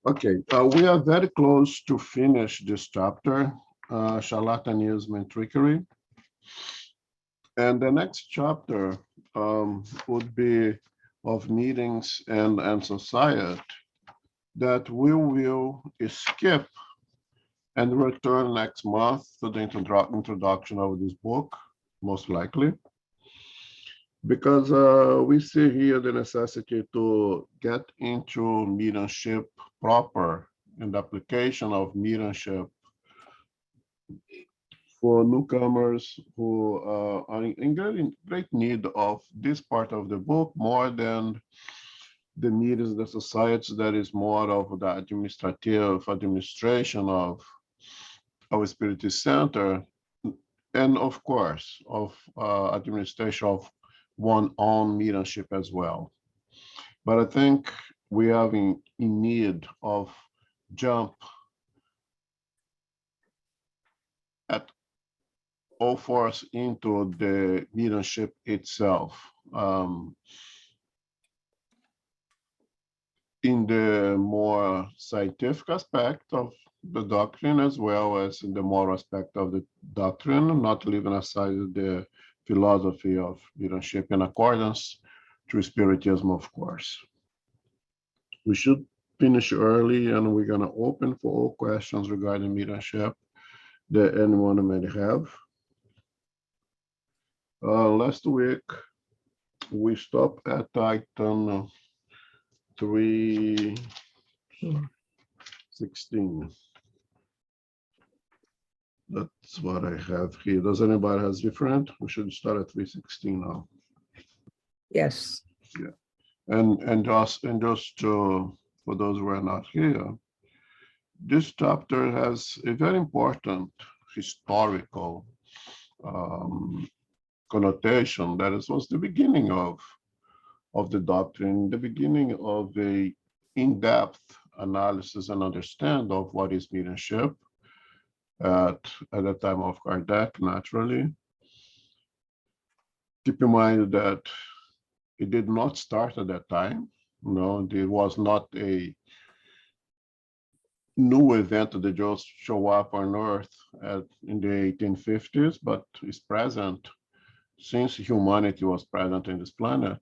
Okay, we are very close to finish this chapter, Charlatanism and Trickery. And the next chapter would be of meetings and society that we will skip and return next month to the introduction of this book, most likely, because we see here the necessity to get into mediumship proper and the application of mediumship for newcomers who are in great need of this part of the book more than the meetings, the societies that is more of the administration of our Spiritist Center, and of course, of administration of one own mediumship as well. But I think we are in need of jump at all force into the mediumship itself. In the more scientific aspect of the doctrine, as well as in the moral aspect of the doctrine, not leaving aside the philosophy of mediumship in accordance to Spiritism, of course. We should finish early, and we're going to open for all questions regarding mediumship that anyone may have. Last week, we stopped at item 316. That's what I have here. Does anybody has different? We should start at 316 now. Yes. Yeah, and just for those who are not here, this chapter has a very important historical connotation that was the beginning of the doctrine, the beginning of a in-depth analysis and understand of what is mediumship at the time of Kardec, naturally. Keep in mind that it did not start at that time. No, it was not a new event that just show up on Earth in the 1850s, but is present since humanity was present in this planet.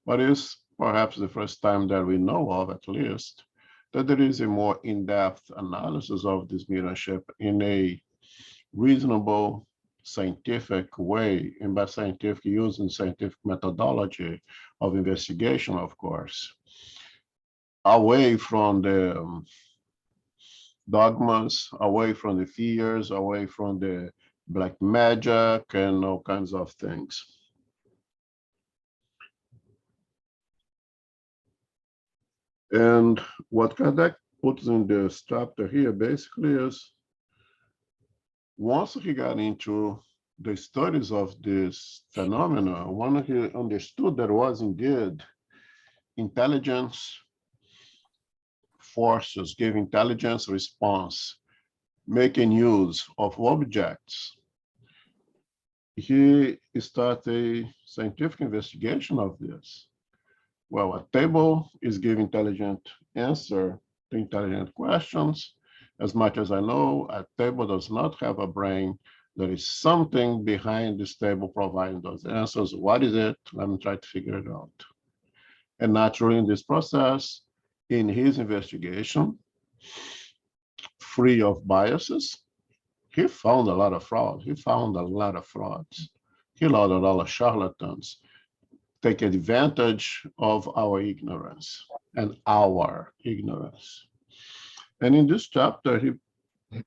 But it's perhaps the first time that we know of, at least, that there is a more in-depth analysis of this mediumship in a reasonable scientific way, and by scientific, using scientific methodology of investigation, of course, away from the dogmas, away from the fears, away from the black magic and all kinds of things. And what Kardec puts in this chapter here basically is, once he got into the studies of this phenomena, when he understood there was indeed intelligence forces give intelligence response, making use of objects, he started a scientific investigation of this. Well, a table is giving intelligent answer to intelligent questions. As much as I know, a table does not have a brain. There is something behind this table providing those answers. What is it? Let me try to figure it out. And naturally, in this process, in his investigation, free of biases, he found a lot of fraud. He found a lot of frauds. He found a lot of charlatans take advantage of our ignorance and our ignorance. And in this chapter, he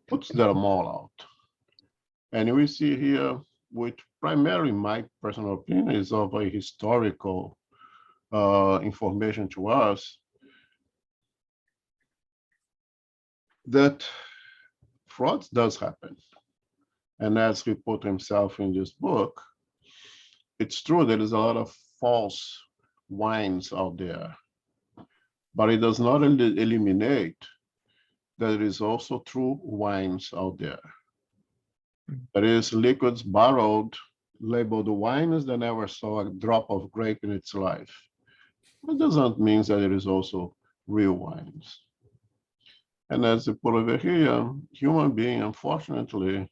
puts them all out. And we see here, which primarily my personal opinion is of a historical information to us, that fraud does happen. And as he put himself in this book, it's true there is a lot of false wines out there, but it does not eliminate that there is also true wines out there. There is liquids borrowed, labeled wines that never saw a drop of grape in its life. It doesn't mean that there is also real wines. And as you put over here, human being, unfortunately,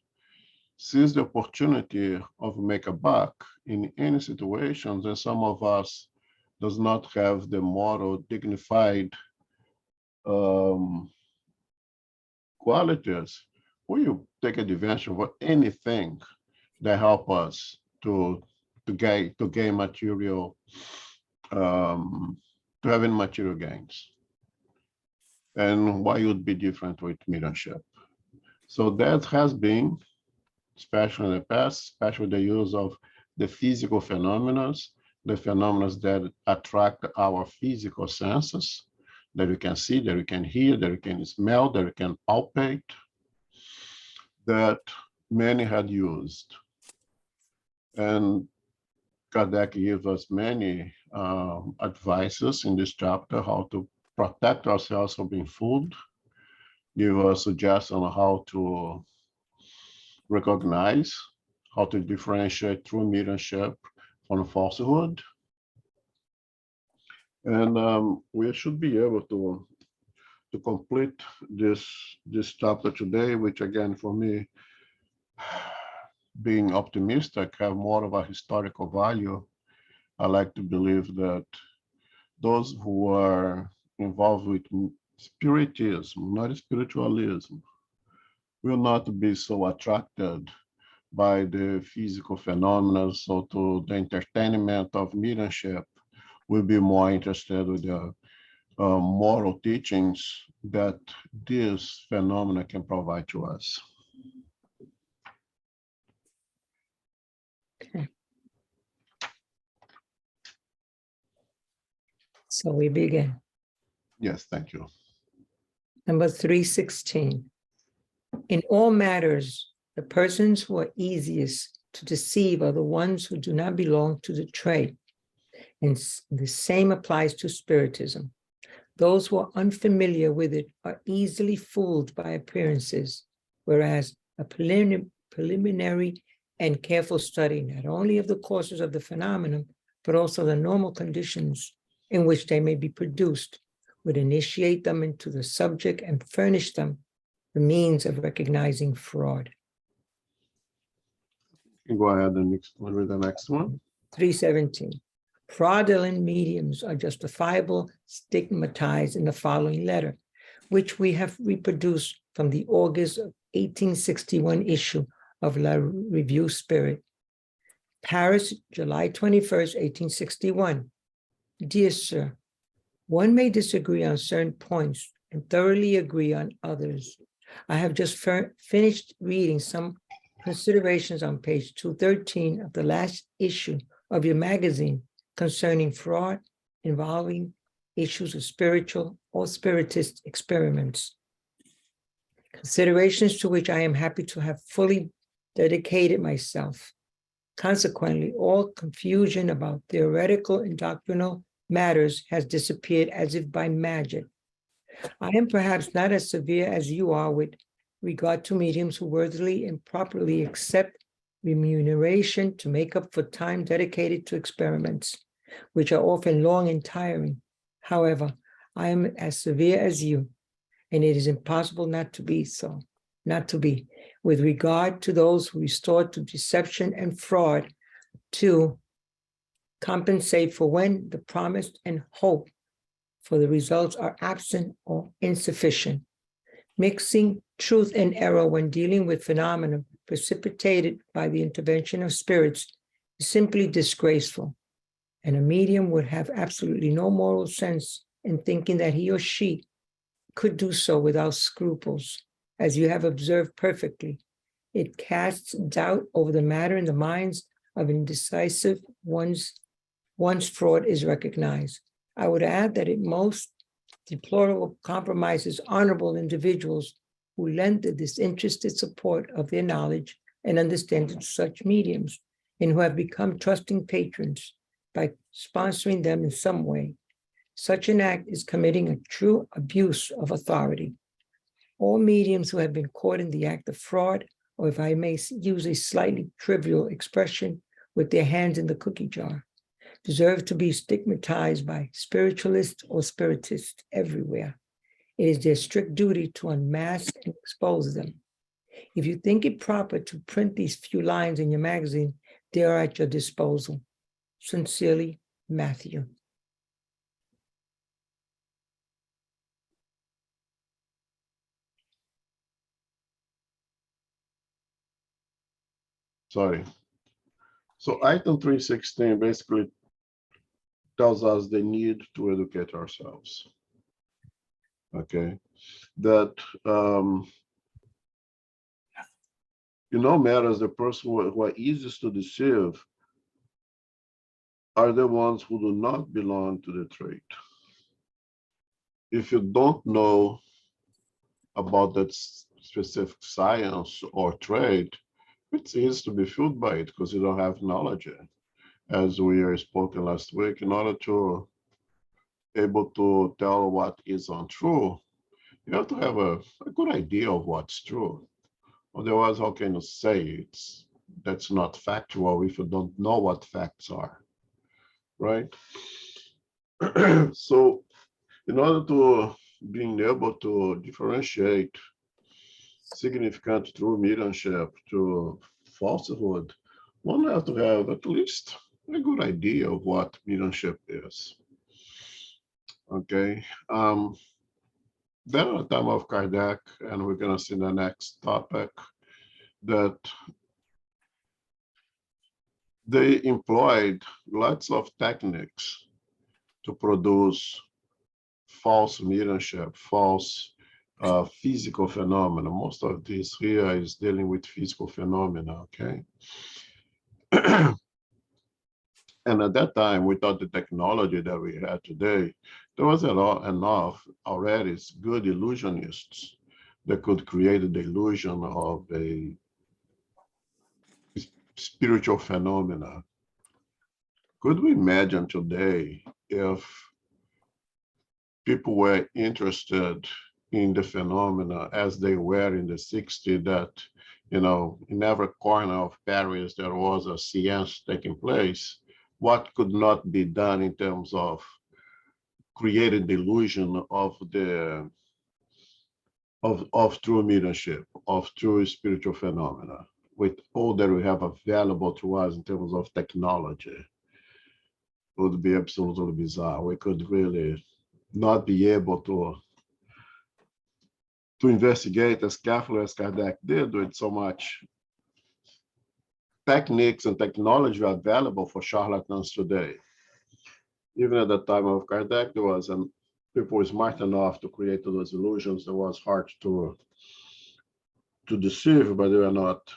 sees the opportunity of make a buck in any situations, and some of us does not have the moral, dignified qualities. We take advantage of anything that help us to gain material, to having material gains. And why would be different with mediumship? So that has been, especially in the past, especially the use of the physical phenomena, the phenomena that attract our physical senses, that we can see, that we can hear, that we can smell, that we can palpate, that many had used. And Kardec gives us many advices in this chapter, how to protect ourselves from being fooled, give us suggestions on how to recognize, how to differentiate true mediumship from falsehood. And we should be able to complete this chapter today, which again, for me, being optimistic, have more of a historical value. I like to believe that those who are involved with spiritism, not spiritualism, will not be so attracted by the physical phenomena, so to the entertainment of mediumship, will be more interested with the moral teachings that this phenomena can provide to us. Okay. So we begin. Yes, thank you. Number 316. In all matters, the persons who are easiest to deceive are the ones who do not belong to the trade. And the same applies to Spiritism. Those who are unfamiliar with it are easily fooled by appearances, whereas a preliminary and careful study, not only of the causes of the phenomenon, but also the normal conditions in which they may be produced, would initiate them into the subject and furnish them the means of recognizing fraud. You can go ahead and read the next one. 317. Fraudulent mediums are justifiable, stigmatized in the following letter, which we have reproduced from the August of 1861 issue of La Revue Spirit. Paris, July 21st, 1861. Dear Sir, one may disagree on certain points and thoroughly agree on others. I have just finished reading some considerations on page 213 of the last issue of your magazine concerning fraud involving issues of spiritual or spiritist experiments. Considerations to which I am happy to have fully dedicated myself. Consequently, all confusion about theoretical and doctrinal matters has disappeared as if by magic. I am perhaps not as severe as you are with regard to mediums who worthily and properly accept remuneration to make up for time dedicated to experiments, which are often long and tiring. However, I am as severe as you, and it is impossible not to be so, with regard to those who resort to deception and fraud to compensate for when the promise and hope for the results are absent or insufficient. Mixing truth and error when dealing with phenomena precipitated by the intervention of spirits is simply disgraceful, and a medium would have absolutely no moral sense in thinking that he or she could do so without scruples, as you have observed perfectly. It casts doubt over the matter in the minds of indecisive ones once fraud is recognized. I would add that it most deplorable compromises honorable individuals who lend the disinterested support of their knowledge and understanding to such mediums, and who have become trusting patrons by sponsoring them in some way. Such an act is committing a true abuse of authority. All mediums who have been caught in the act of fraud, or if I may use a slightly trivial expression, with their hands in the cookie jar, deserve to be stigmatized by spiritualists or spiritists everywhere. It is their strict duty to unmask and expose them. If you think it proper to print these few lines in your magazine, they are at your disposal. Sincerely, Matthew. Sorry. So item 316 basically tells us the need to educate ourselves. Okay, that no matter the person who are easiest to deceive are the ones who do not belong to the trade. If you don't know about that specific science or trade, it's easy to be fooled by it because you don't have knowledge. As we are spoken last week, in order to able to tell what is untrue, you have to have a good idea of what's true. Otherwise, how can you say that's not factual if you don't know what facts are, right? So in order to being able to differentiate significant true mediumship to falsehood, one has to have at least a good idea of what mediumship is. Okay. Then at the time of Kardec, and we're going to see the next topic, that they employed lots of techniques to produce false mediumship, false physical phenomena. Most of this here is dealing with physical phenomena, okay? And at that time, without the technology that we had today, there was enough already good illusionists that could create the illusion of a spiritual phenomena. Could we imagine today if people were interested in the phenomena as they were in the 60s, that, in every corner of Paris, there was a séance taking place? What could not be done in terms of creating the illusion of true mediumship, of true spiritual phenomena, with all that we have available to us in terms of technology? It would be absolutely bizarre. We could really not be able to investigate as carefully as Kardec did, with so much techniques and technology available for charlatans today. Even at the time of Kardec, there was people were smart enough to create those illusions. That was hard to deceive, but they were not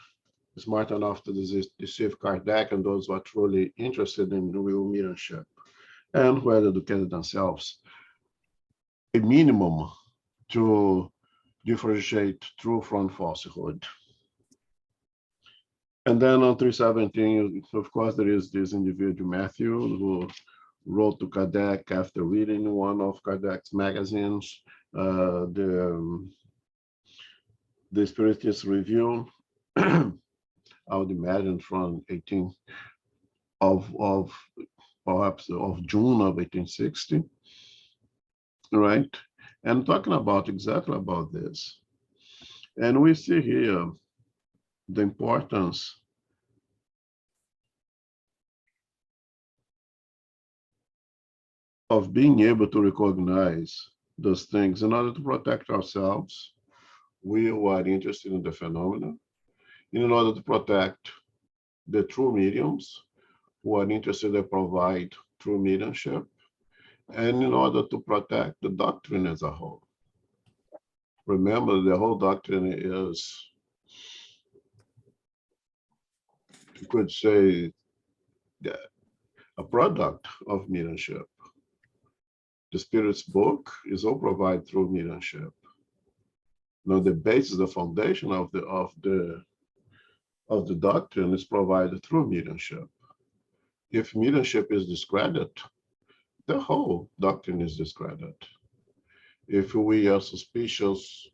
smart enough to deceive Kardec and those who are truly interested in real mediumship and who had educated themselves a minimum to differentiate true from falsehood. And then on 317, of course, there is this individual, Matthew, who wrote to Kardec after reading one of Kardec's magazines, the Spiritist Review, I would imagine from perhaps of June of 1860, right? And talking about exactly about this. And we see here the importance of being able to recognize those things in order to protect ourselves, we who are interested in the phenomenon, in order to protect the true mediums who are interested to provide true mediumship, and in order to protect the doctrine as a whole. Remember, the whole doctrine is, you could say, a product of mediumship. The Spirit's book is all provided through mediumship. Now, the basis, the foundation of the doctrine is provided through mediumship. If mediumship is discredited, the whole doctrine is discredited. If we are suspicious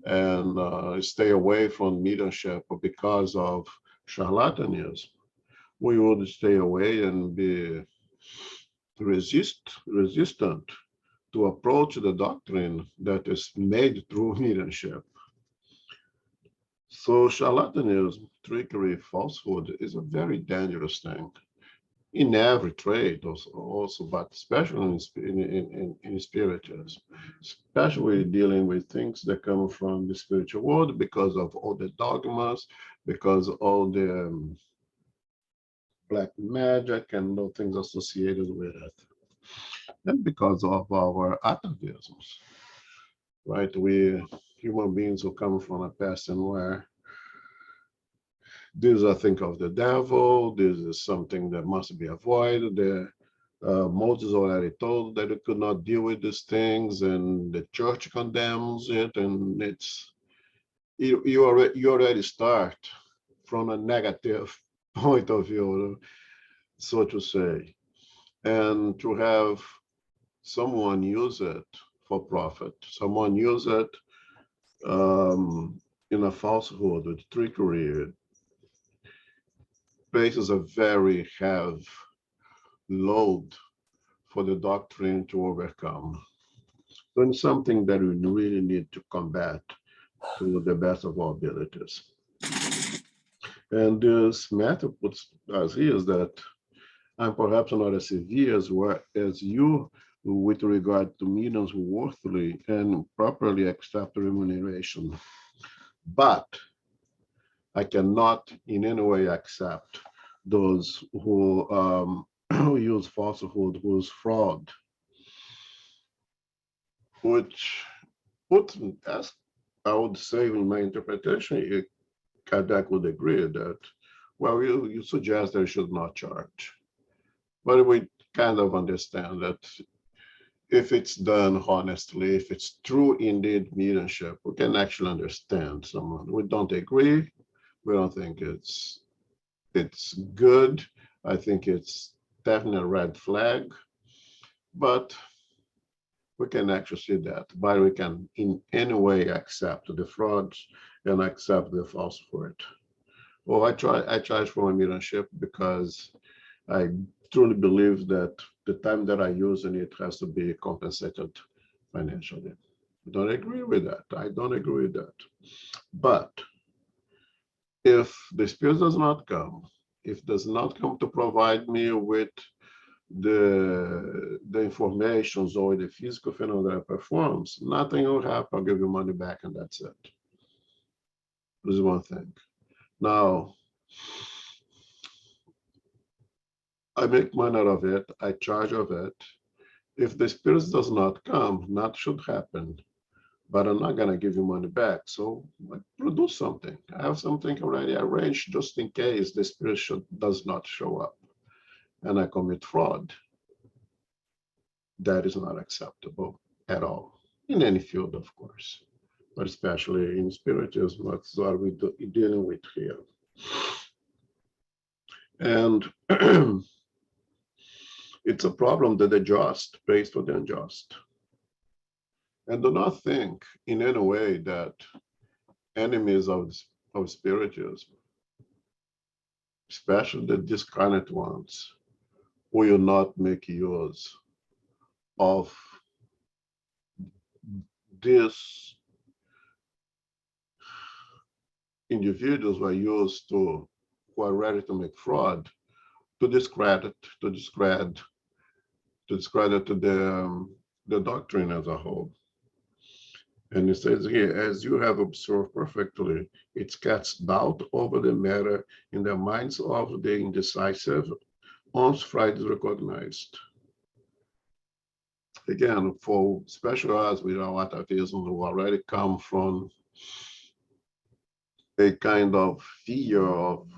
and stay away from mediumship because of charlatanism, we would stay away and be resistant to approach the doctrine that is made through mediumship. So charlatanism, trickery, falsehood is a very dangerous thing in every trade also, but especially in spiritualism, especially dealing with things that come from the spiritual world because of all the dogmas, because all the black magic and all things associated with it, and because of our atavisms, right? We human beings who come from a past and where this is a thing of the devil, this is something that must be avoided. Moses already told that it could not deal with these things, and the church condemns it, and it's you already start from a negative point of view, so to say, and to have someone use it for profit, someone use it in a falsehood with trickery, places a very heavy load for the doctrine to overcome. So it's something that we really need to combat to the best of our abilities. And this matter puts us here is that I'm perhaps not as severe as you with regard to mediums who worthily and properly accept remuneration. But I cannot in any way accept those who who use falsehood, who use fraud, which puts, as I would say in my interpretation, Kardec would agree that, well, you suggest they should not charge. But we kind of understand that if it's done honestly, if it's true indeed mediumship, we can actually understand someone. We don't agree. We don't think it's good. I think it's definitely a red flag. But we can actually see that, but we can in any way accept the frauds and accept the falsehood. Well, I charge for my mediumship because I truly believe that the time that I use in it has to be compensated financially. I don't agree with that. I don't agree with that. But if the Spirit does not come, if does not come to provide me with the informations or the physical phenomena performs, nothing will happen. I'll give you money back and that's it. This is one thing. Now, I make money out of it, I charge of it. If the Spirit does not come, nothing should happen, but I'm not gonna give you money back. So I produce something. I have something already arranged just in case the Spirit does not show up and I commit fraud. That is not acceptable at all, in any field, of course, but especially in spiritism. That's what we're dealing with here. And it's a problem that the just pays for the unjust. And do not think in any way that enemies of spiritism, especially the discarnate ones, will not make use of these individuals who are used to, who are ready to make fraud, to discredit the doctrine as a whole. And it says here, as you have observed perfectly, it casts doubt over the matter in the minds of the indecisive, once Friday is recognized. Again, for special us with our atavism who already come from a kind of fear of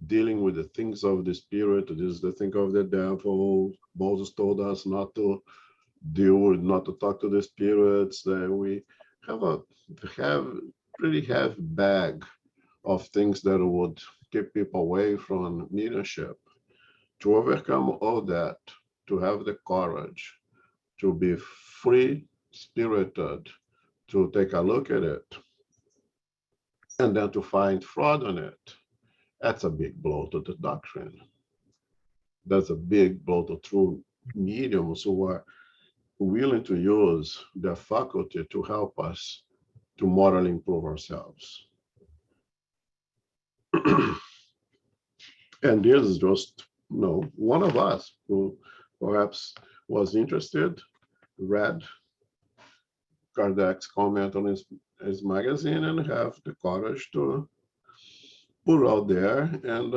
dealing with the things of the spirit, this is the thing of the devil. Moses told us not to deal with, not to talk to the spirits. We have really have bag of things that would keep people away from mediumship. To overcome all that, to have the courage, to be free spirited, to take a look at it, and then to find fraud in it, that's a big blow to the doctrine. That's a big blow to true mediums who are willing to use their faculty to help us to morally improve ourselves. And this is just, one of us who perhaps was interested, read Kardec's comment on his magazine, and have the courage to put out there and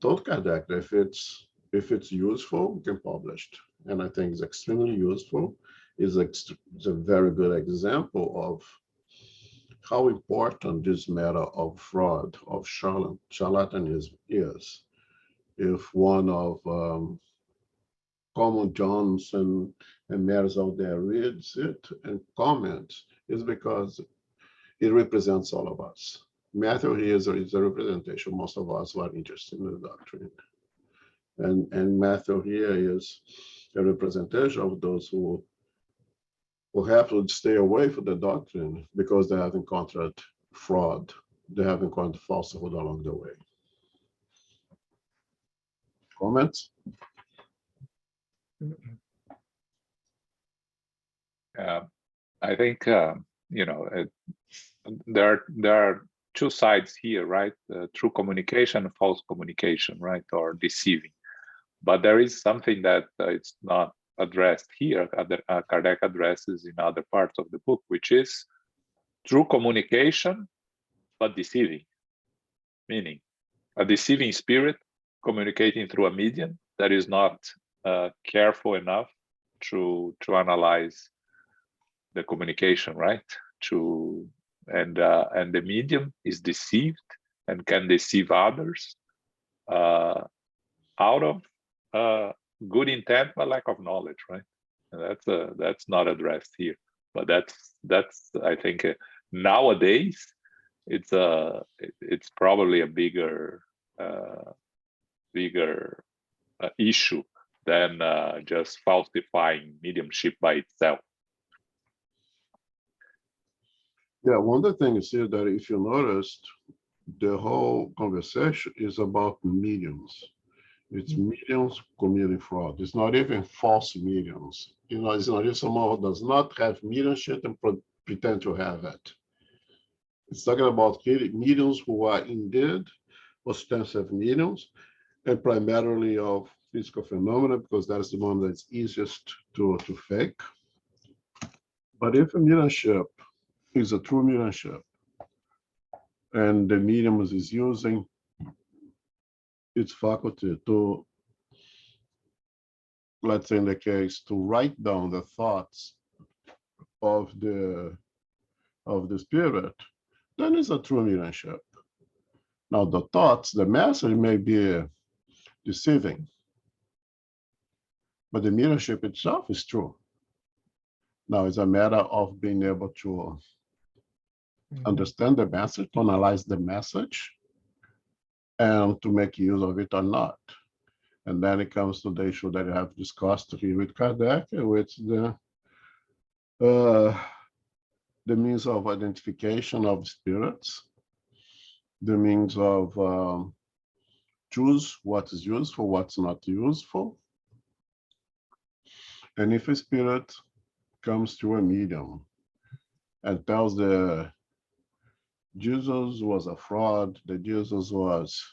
told Kardec that if it's useful, we can publish it. And I think it's extremely useful. It's a very good example of how important this matter of fraud, of charlatanism is. If one of common Johns and mayors out there reads it and comments, it's because it represents all of us. Matthew here is a representation. Most of us who are interested in the doctrine. And Matthew here is a representation of those who have to stay away from the doctrine because they have encountered fraud. They have encountered falsehood along the way. Comments? I think, there are two sides here, right? True communication, false communication, right? Or deceiving. But there is something that it's not addressed here, Kardec addresses in other parts of the book, which is true communication, but deceiving. Meaning, a deceiving spirit communicating through a medium that is not careful enough to analyze the communication, right? And the medium is deceived and can deceive others out of good intent but lack of knowledge, right? And that's not addressed here. But that's I think nowadays it's probably a bigger issue than just falsifying mediumship by itself. Yeah, one of the things here that if you noticed, the whole conversation is about mediums. It's mediums committing fraud. It's not even false mediums. It's not even someone who does not have mediumship and pretend to have it. It's talking about mediums who are indeed ostensive mediums, and primarily of physical phenomena, because that's the one that's easiest to fake. But if a mediumship is a true mediumship, and the medium is using its faculty to, let's say in the case, to write down the thoughts of the spirit, then it's a true mediumship. Now the thoughts, the message may be deceiving, but the mediumship itself is true. Now it's a matter of being able to understand the message, to analyze the message, and to make use of it or not. And then it comes to the issue that I have discussed here with Kardec, with the means of identification of spirits, the means of choose what is useful, what's not useful. And if a spirit comes to a medium and tells the Jesus was a fraud, that Jesus was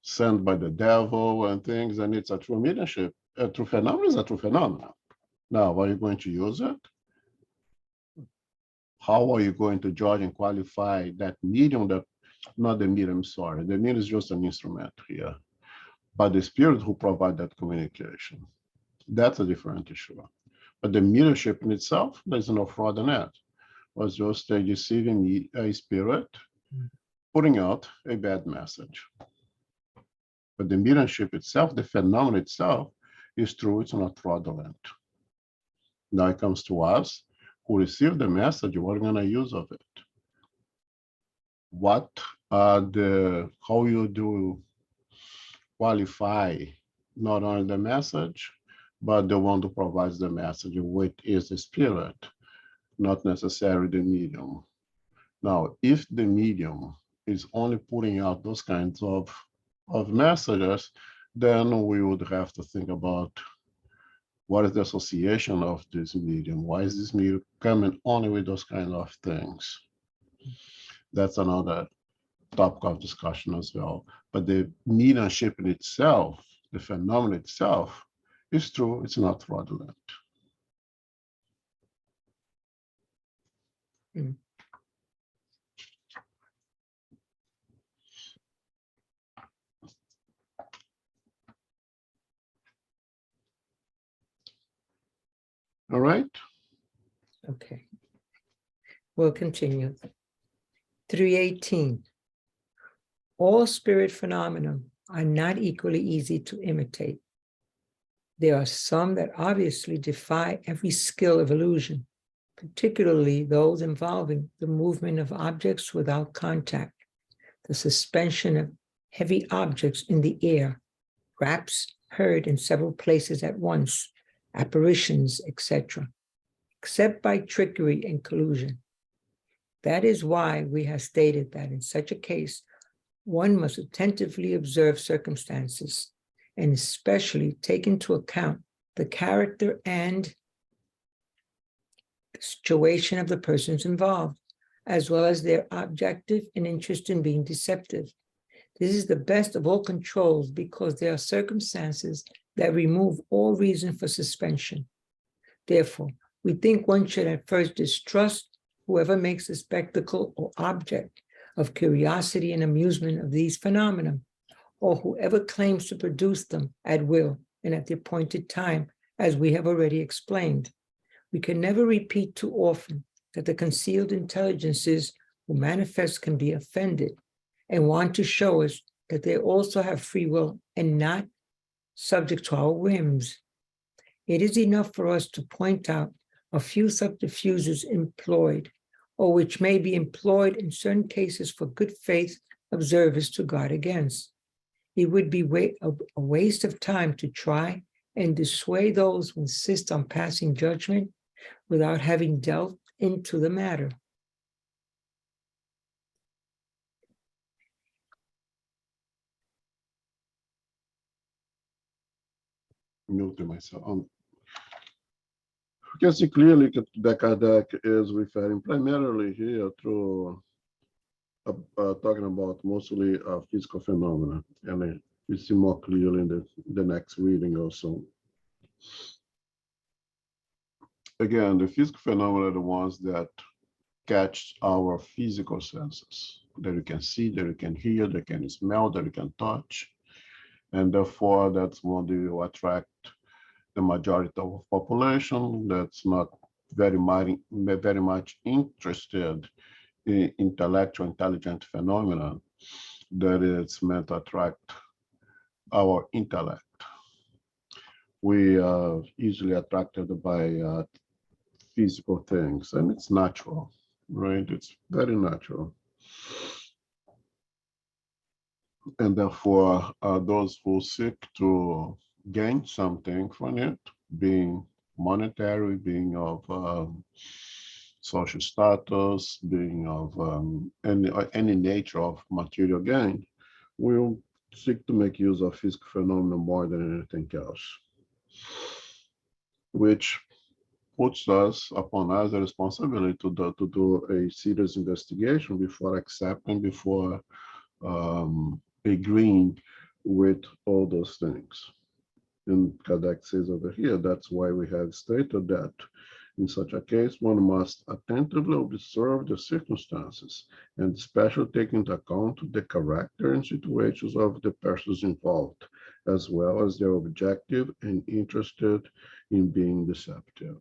sent by the devil and things, and it's a true mediumship. A true phenomenon is a true phenomenon. Now, are you going to use it? How are you going to judge and qualify that medium, that not the medium, sorry, the medium is just an instrument here, but the spirit who provide that communication. That's a different issue. But the mediumship in itself, there's no fraud in it. Was just a deceiving a spirit putting out a bad message. But the mediumship itself, the phenomenon itself, is true, it's not fraudulent. Now it comes to us who receive the message, what are we going to use of it? What are how you do qualify not only the message, but the one who provides the message, which is the spirit, not necessarily the medium. Now, if the medium is only putting out those kinds of messages, then we would have to think about What is the association of this medium? Why is this medium coming only with those kind of things? That's another topic of discussion as well. But the mediumship in itself, the phenomenon itself, is true, it's not fraudulent. Mm. All right? Okay. We'll continue. 318. All spirit phenomena are not equally easy to imitate. There are some that obviously defy every skill of illusion, particularly those involving the movement of objects without contact, the suspension of heavy objects in the air, raps heard in several places at once, apparitions, etc., except by trickery and collusion. That is why we have stated that in such a case, one must attentively observe circumstances and especially take into account the character and the situation of the persons involved, as well as their objective and interest in being deceptive. This is the best of all controls because there are circumstances that remove all reason for suspension. Therefore, we think one should at first distrust whoever makes a spectacle or object of curiosity and amusement of these phenomena, or whoever claims to produce them at will and at the appointed time, as we have already explained. We can never repeat too often that the concealed intelligences who manifest can be offended and want to show us that they also have free will and not subject to our whims. It is enough for us to point out a few subterfuges employed, or which may be employed in certain cases for good faith observers to guard against. It would be a waste of time to try and dissuade those who insist on passing judgment without having delved into the matter. Muting myself. You can see clearly that Kardec is referring primarily here to talking about mostly physical phenomena, and we see more clearly in the next reading also. Again, the physical phenomena are the ones that catch our physical senses, that you can see, that you can hear, that you can smell, that you can touch, and therefore that's what will attract the majority of the population that's not very much interested in intellectual, intelligent phenomena, that is meant to attract our intellect. We are easily attracted by physical things, and it's natural, right? It's very natural. And therefore, those who seek to gain something from it, being monetary, being of social status, being of any nature of material gain, will seek to make use of physical phenomena more than anything else, which puts upon us the responsibility to do a serious investigation before accepting, before agreeing with all those things. And Kardec says over here, that's why we have stated that in such a case, one must attentively observe the circumstances and especially take into account the character and situations of the persons involved, as well as their objective and interested in being deceptive.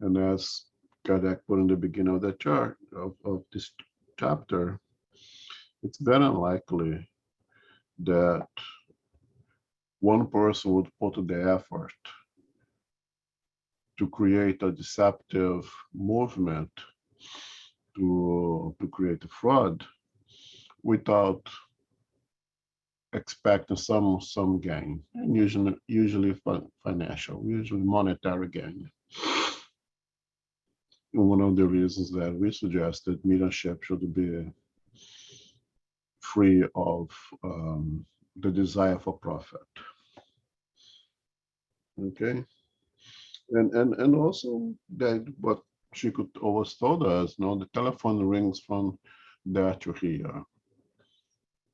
And as Kardec put in the beginning of the chart of this chapter, it's very unlikely that one person would put the effort to create a deceptive movement, to create a fraud, without expecting some gain, and usually financial, usually monetary gain. And one of the reasons that we suggested mediumship should be free of the desire for profit. Okay. And also that what she could always told us, the telephone rings from there to here.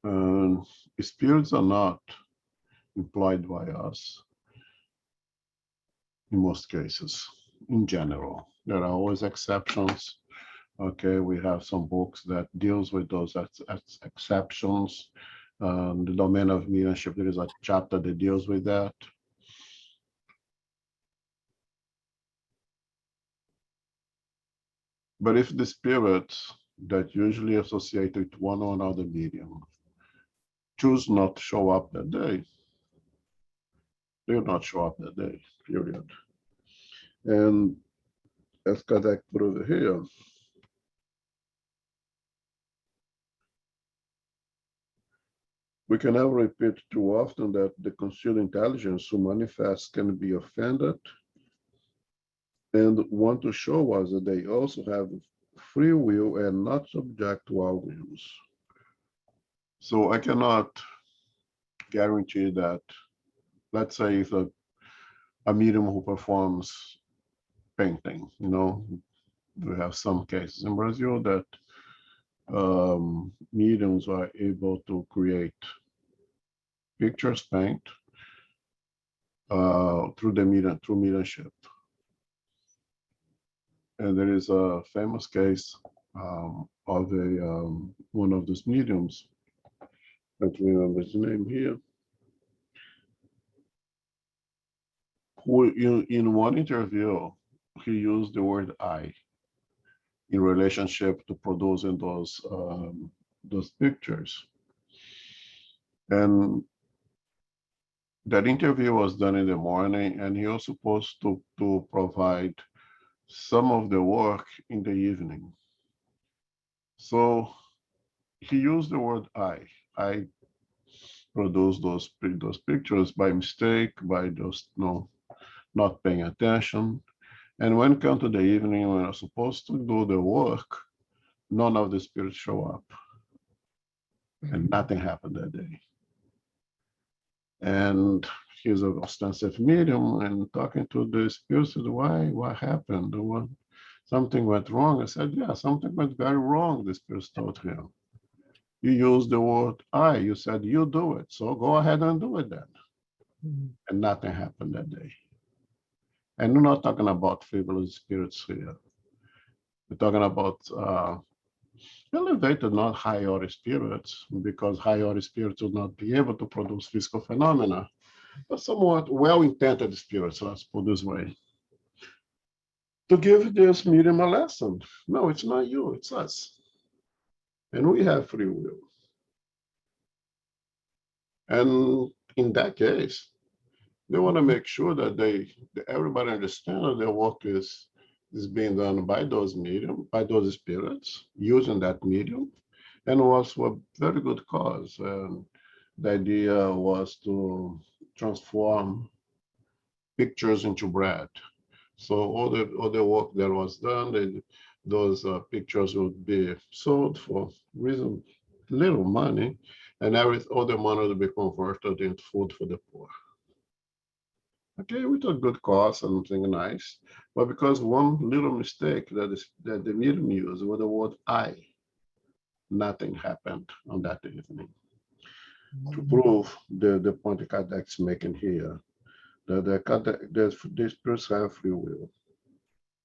And spirits are not employed by us in most cases, in general. There are always exceptions. Okay, we have some books that deals with those exceptions. The domain of mediumship, there is a chapter that deals with that. But if the spirits that usually associate with one or another medium choose not to show up that day, they will not show up that day, period. And as Kardec put over here, we can never repeat too often that the concealed intelligence who manifests can be offended and want to show us that they also have free will and not subject to our whims. So I cannot guarantee that, let's say if a medium who performs painting, we have some cases in Brazil that mediums are able to create pictures, paint, through mediumship. And there is a famous case of one of those mediums. I don't remember his name here. Who in one interview he used the word "I" in relationship to producing those pictures, and that interview was done in the morning, and he was supposed to provide some of the work in the evening. So he used the word I produced those pictures by mistake, by just not paying attention. And when it comes to the evening, when I was supposed to do the work, none of the spirits show up. And nothing happened that day. And he's an ostensive medium, and talking to the spirits, said, why? What happened? Something went wrong. I said, yeah, something went very wrong, the spirits told him. You used the word I. You said, you do it. So go ahead and do it then. And nothing happened that day. And we're not talking about frivolous spirits here. We're talking about elevated, not high order spirits, because high order spirits will not be able to produce physical phenomena, but somewhat well-intended spirits, let's put it this way, to give this medium a lesson. No, it's not you, it's us. And we have free will. And in that case, they want to make sure that everybody understands that their work is being done by those medium, by those spirits, using that medium, and was for a very good cause. And the idea was to transform pictures into bread. So all the work that was done, those pictures would be sold for little money, and all the money would be converted into food for the poor. Okay, we took good cause, something nice, but because one little mistake that the medium used with the word I, nothing happened on that evening. To prove the point that Kardec's making here, that the spirits have free will,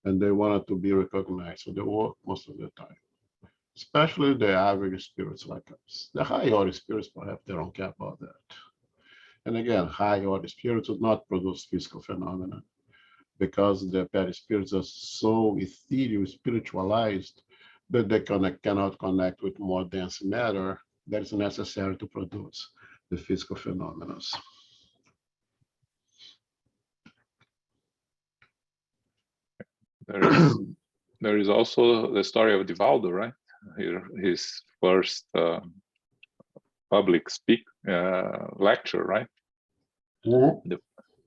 and they wanted to be recognized for their work most of the time, especially the average spirits like us. The high order spirits, perhaps they don't care about that. And again, high order spirits would not produce physical phenomena because the perispirits are so ethereal, spiritualized, that they cannot connect with more dense matter that is necessary to produce the physical phenomena. There is also the story of Divaldo, right? His first public lecture, right? Mm-hmm.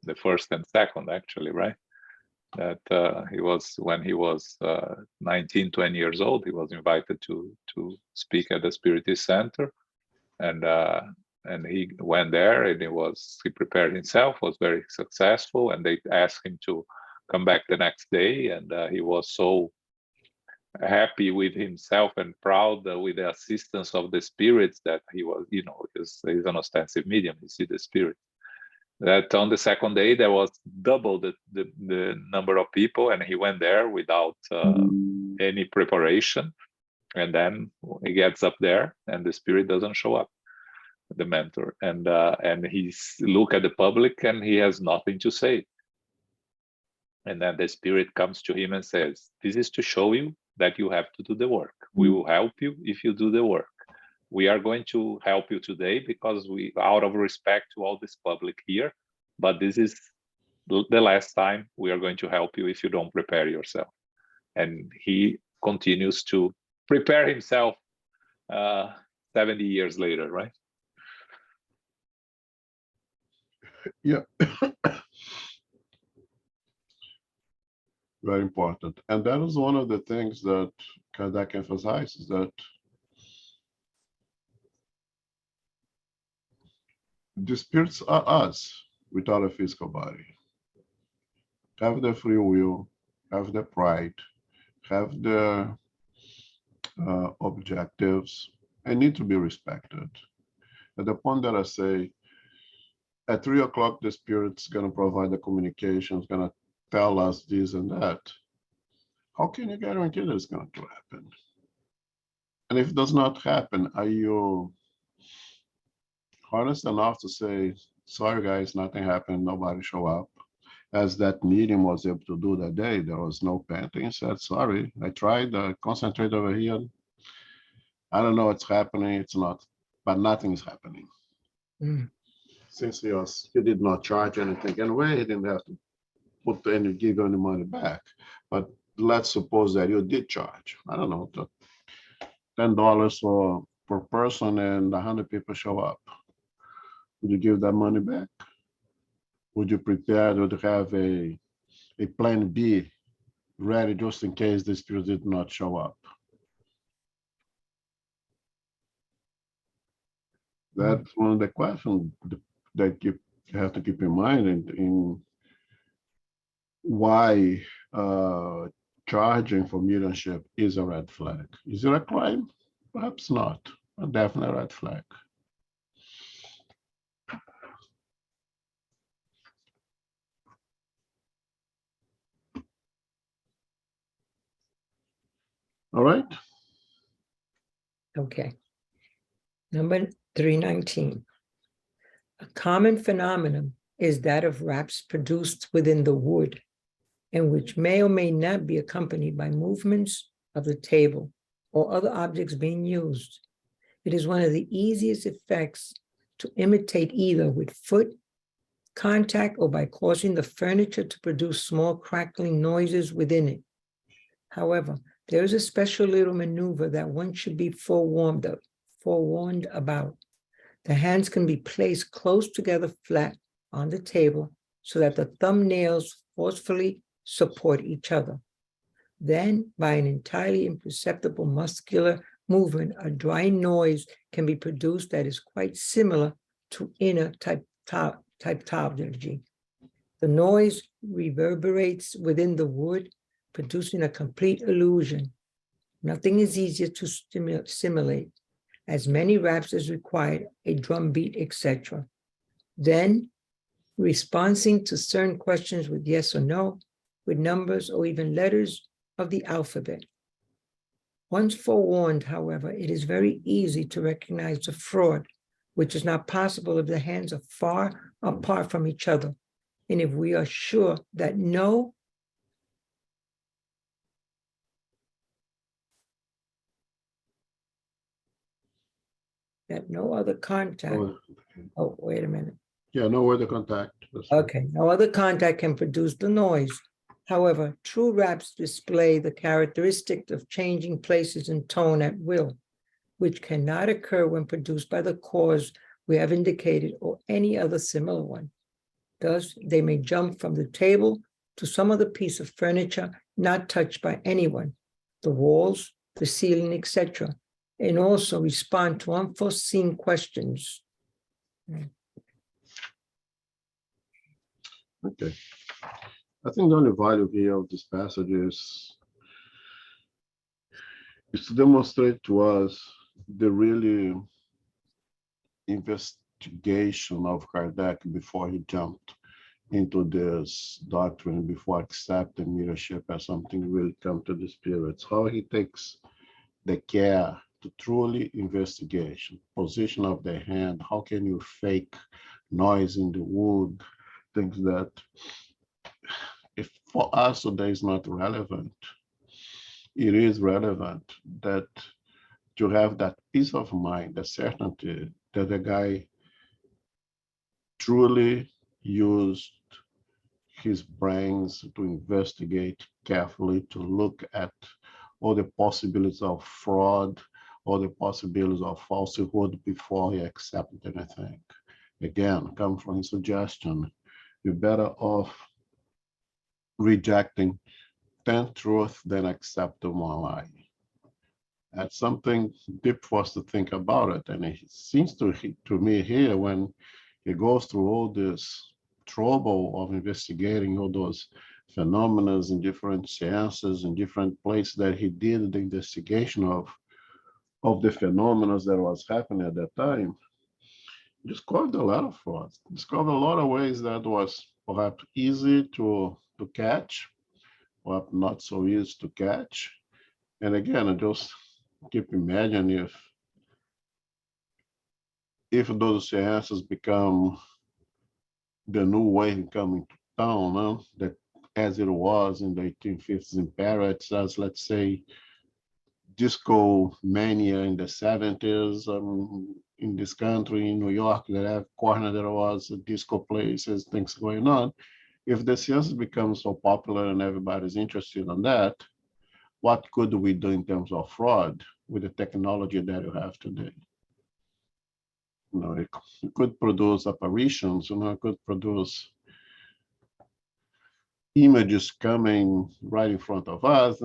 The first and second, actually, right? That when he was 19, 20 years old, he was invited to speak at the Spiritist Center, and and he went there, and he prepared himself, was very successful, and they asked him to come back the next day, and he was so happy with himself and proud with the assistance of the spirits that he was, he's an ostensive medium, he see the spirit. That on the second day there was double the number of people, and he went there without any preparation, and then he gets up there and the spirit doesn't show up, the mentor, and he's look at the public and he has nothing to say. And then the spirit comes to him and says, this is to show you that you have to do the work. We will help you if you do the work. We are going to help you today because we, out of respect to all this public here, but this is the last time we are going to help you if you don't prepare yourself. And he continues to prepare himself 70 years later, right? Yeah. Very important. And that is one of the things that Kardec emphasizes, that the spirits are us without a physical body. Have the free will, have the pride, have the objectives, and need to be respected. At the point that I say, at 3 o'clock, the spirit's going to provide the communication, is going to tell us this and that. How can you guarantee that it's going to happen? And if it does not happen, are you honest enough to say, sorry guys, nothing happened, nobody showed up? As that medium was able to do that day, there was no painting. He said, sorry, I tried, concentrate over here. I don't know what's happening, it's not, but nothing is happening. Since he did not charge anything anyway, he didn't have to give any money back. But let's suppose that you did charge, I don't know, $10 per person and 100 people show up. Would you give that money back? Would you prepare to have a plan B ready just in case the spirit did not show up? That's one of the questions that you have to keep in mind in why charging for mediumship is a red flag. Is it a crime? Perhaps not. A definite red flag. All right. Okay. Number 319. A common phenomenon is that of raps produced within the wood, and which may or may not be accompanied by movements of the table or other objects being used. It is one of the easiest effects to imitate either with foot contact or by causing the furniture to produce small crackling noises within it. However, there is a special little maneuver that one should be forewarned about. The hands can be placed close together flat on the table so that the thumbnails forcefully support each other. Then, by an entirely imperceptible muscular movement, a dry noise can be produced that is quite similar to inner typology. The noise reverberates within the wood, producing a complete illusion. Nothing is easier to simulate, as many raps as required, a drum beat, etc. Then, responding to certain questions with yes or no, with numbers or even letters of the alphabet. Once forewarned, however, it is very easy to recognize the fraud, which is not possible if the hands are far apart from each other, and if we are sure that no other contact. Oh, wait a minute. Yeah, no other contact. Okay, no other contact can produce the noise. However, true raps display the characteristic of changing places in tone at will, which cannot occur when produced by the cause we have indicated or any other similar one. Thus, they may jump from the table to some other piece of furniture not touched by anyone, the walls, the ceiling, etc., and also respond to unforeseen questions. Okay. I think the only value here of this passage is to demonstrate to us the really investigation of Kardec before he jumped into this doctrine, before accepting leadership as something really come to the spirits, how he takes the care to truly investigation, position of the hand, how can you fake noise in the wood, things that if for us today is not relevant, it is relevant that to have that peace of mind, the certainty that the guy truly used his brains to investigate carefully, to look at all the possibilities of fraud, all the possibilities of falsehood before he accepted anything. Again, come from his suggestion, you're better off rejecting 10 truths than accepting one lie. That's something deep for us to think about it. And it seems to me here, when he goes through all this trouble of investigating all those phenomena in different sciences, in different places that he did the investigation of the phenomena that was happening at that time, discovered a lot of frauds, discovered a lot of ways that was perhaps easy to catch, or not so easy to catch. And again, I just keep imagining if those sciences become the new way coming to town, that as it was in the 1850s in Paris, as let's say disco mania in the 70s, in this country, in New York, that have corner there was disco places, things going on. If the science becomes so popular and everybody's interested in that, what could we do in terms of fraud with the technology that you have today? You know, it could produce apparitions, you know, it could produce images coming right in front of us.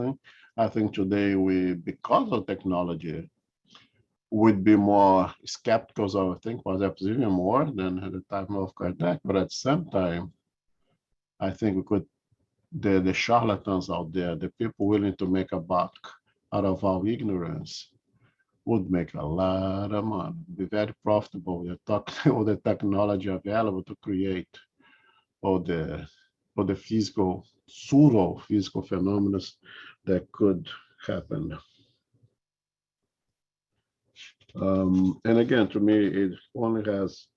I think today we, because of technology, would be more skeptical of, I think, perhaps even more than at the time of Kardec. But at the same time, I think we could, the charlatans out there, the people willing to make a buck out of our ignorance, would make a lot of money, be very profitable with all the technology available to create all the physical, pseudo-physical phenomena that could happen. And again, to me, it only has,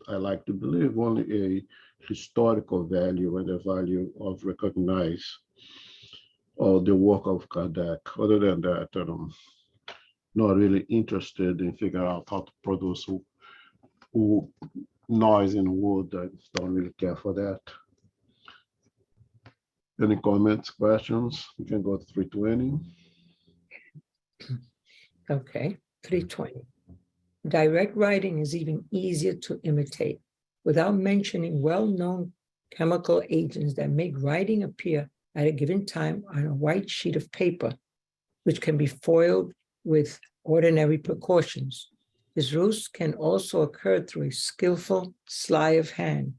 I like to believe, only a historical value and the value of recognize the work of Kardec. Other than that, not really interested in figuring out how to produce noise in wood. I don't really care for that. Any comments, questions? You can go to 320. Okay, 320. Direct writing is even easier to imitate without mentioning well-known chemical agents that make writing appear at a given time on a white sheet of paper, which can be foiled with ordinary precautions. This ruse can also occur through a skillful sleight of hand,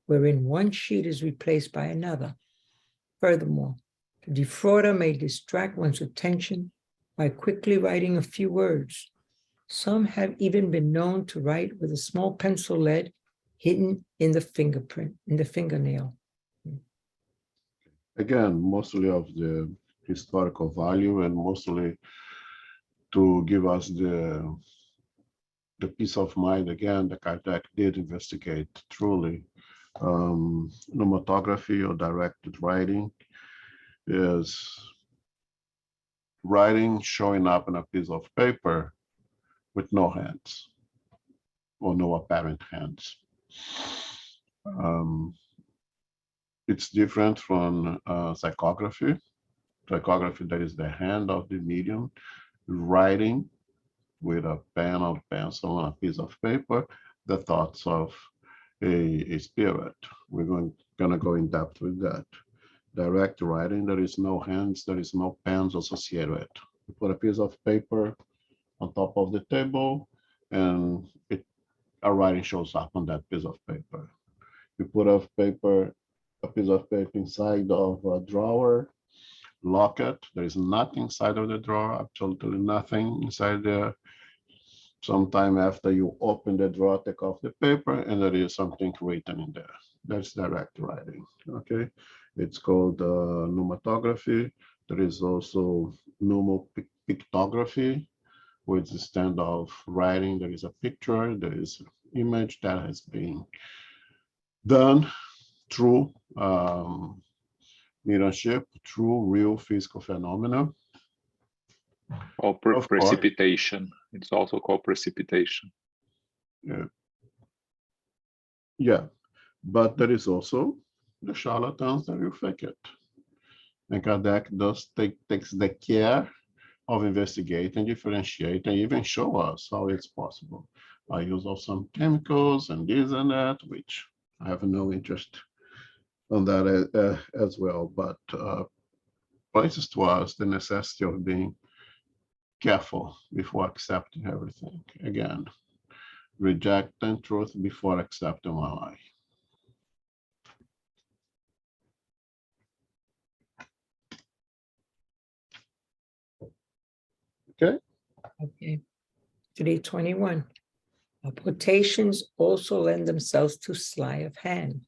wherein one sheet is replaced by another. Furthermore, the defrauder may distract one's attention by quickly writing a few words. Some have even been known to write with a small pencil lead hidden in the fingernail. Again, mostly of the historical value and mostly to give us the peace of mind. Again, the Kardec did investigate truly. Nomatography or directed writing is writing showing up on a piece of paper with no hands or no apparent hands. It's different from psychography. Psychography, that is the hand of the medium writing with a pen or pencil on a piece of paper the thoughts of a spirit. We're gonna go in depth with that. Direct writing, there is no hands, there is no pens associated. You put a piece of paper on top of the table and it a writing shows up on that piece of paper. You put a piece of paper inside of a drawer, lock it. There is nothing inside of the drawer, absolutely nothing inside there. Sometime after you open the drawer, take off the paper, and there is something written in there. That's direct writing, okay? It's called pneumatography. There is also pneumo-pictography, which is instead of writing, there is a picture, there is an image that has been done through mediumship, through real physical phenomena. Or precipitation. It's also called precipitation. Yeah. Yeah, but there is also the charlatans that will fake it. And Kardec takes the care of investigating, differentiate, and even show us how it's possible by use of some chemicals and this and that, which I have no interest on that as well, but places to us the necessity of being careful before accepting everything. Again, rejecting truth before accepting one lie. Okay. Okay. 321. Quotations also lend themselves to sleight of hand.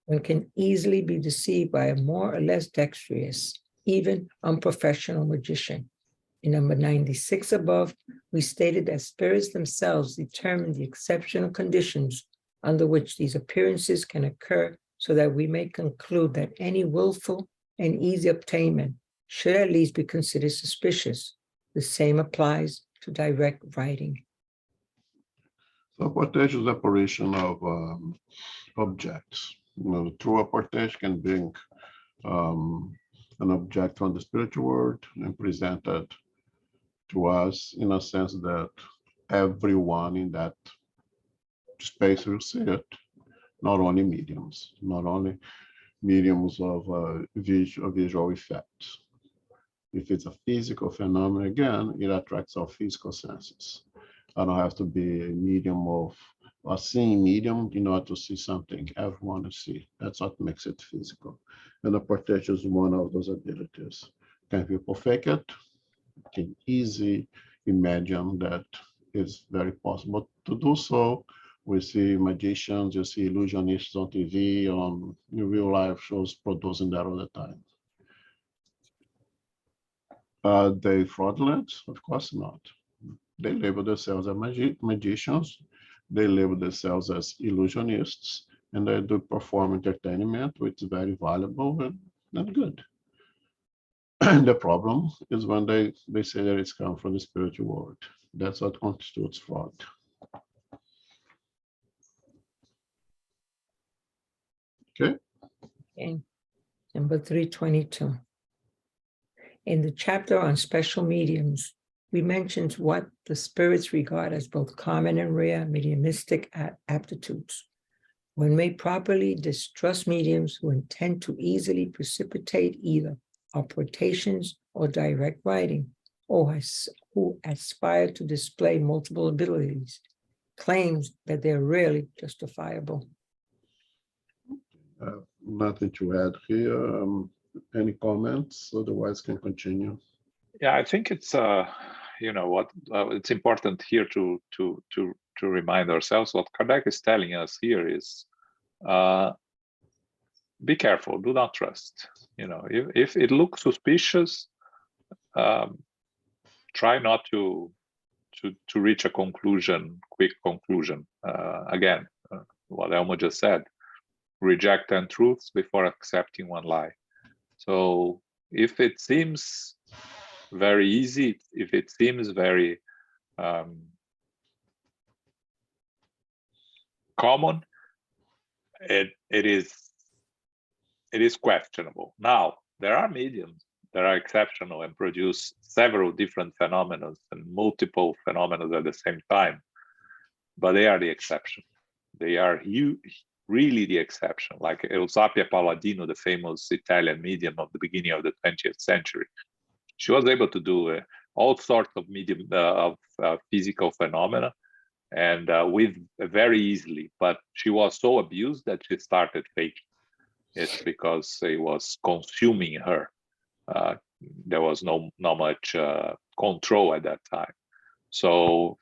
One can easily be deceived by a more or less dexterous, even unprofessional magician. In number 96 above, we stated that spirits themselves determine the exceptional conditions under which these appearances can occur, so that we may conclude that any willful and easy obtainment should at least be considered suspicious. The same applies to direct writing. So quotation is apparition of objects. Through a quotation can bring an object from the spiritual world and present it to us in a sense that everyone in that space will see it, not only mediums, not only mediums of visual effects. If it's a physical phenomenon, again, it attracts our physical senses. I don't have to be a medium of a seeing medium in order to see something. Everyone will see. That's what makes it physical. And the portation is one of those abilities. Can people fake it? Can easily imagine that it's very possible to do so. We see magicians, you see illusionists on TV, on real life shows producing that all the time. Are they fraudulent? Of course not. They label themselves as magicians. They label themselves as illusionists, and they do perform entertainment, which is very valuable and good. The problem is when they say that it's come from the spiritual world. That's what constitutes fraud. Okay. Okay. Number 322. In the chapter on special mediums, we mentioned what the spirits regard as both common and rare mediumistic aptitudes. One may properly distrust mediums who intend to easily precipitate either apportations or direct writing, or who aspire to display multiple abilities, claims that they're rarely justifiable. Nothing to add here. Any comments? Otherwise, can continue. Yeah, I think it's it's important here to remind ourselves what Kardec is telling us here is be careful, do not trust. If it looks suspicious, try not to reach a quick conclusion. Again, what Elmo just said, reject 10 truths before accepting one lie. So if it seems very easy, if it seems very common, it is questionable. Now, there are mediums that are exceptional and produce several different phenomena and multiple phenomena at the same time, but they are the exception. They are really the exception, like Eusapia Palladino, the famous Italian medium of the beginning of the 20th century. She was able to do all sorts of physical phenomena and with very easily. But she was so abused that she started faking it because it was consuming her. There was not much control at that time. So,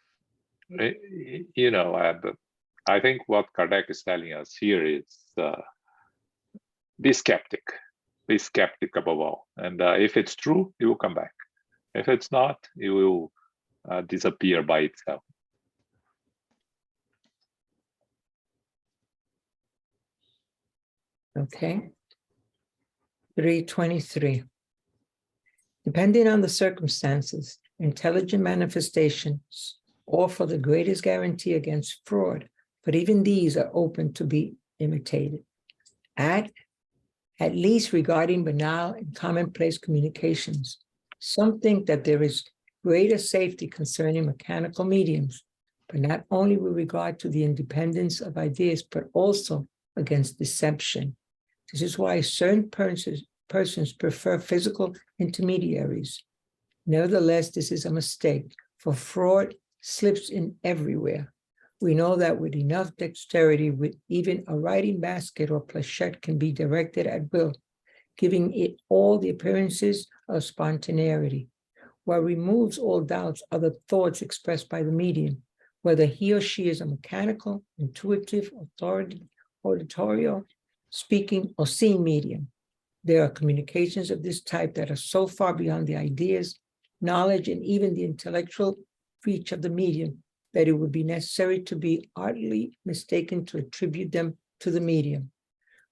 you know, I think what Kardec is telling us here is be skeptic above all. And if it's true, it will come back. If it's not, it will disappear by itself. Okay. 323. Depending on the circumstances, intelligent manifestations offer the greatest guarantee against fraud, but even these are open to be imitated. At least regarding banal and commonplace communications, some think that there is greater safety concerning mechanical mediums, but not only with regard to the independence of ideas, but also against deception. This is why certain persons prefer physical intermediaries. Nevertheless, this is a mistake, for fraud slips in everywhere. We know that with enough dexterity, with even a writing basket or planchette can be directed at will, giving it all the appearances of spontaneity. What removes all doubts are the thoughts expressed by the medium, whether he or she is a mechanical, intuitive, auditorial, speaking, or seeing medium. There are communications of this type that are so far beyond the ideas, knowledge, and even the intellectual reach of the medium that it would be necessary to be artfully mistaken to attribute them to the medium.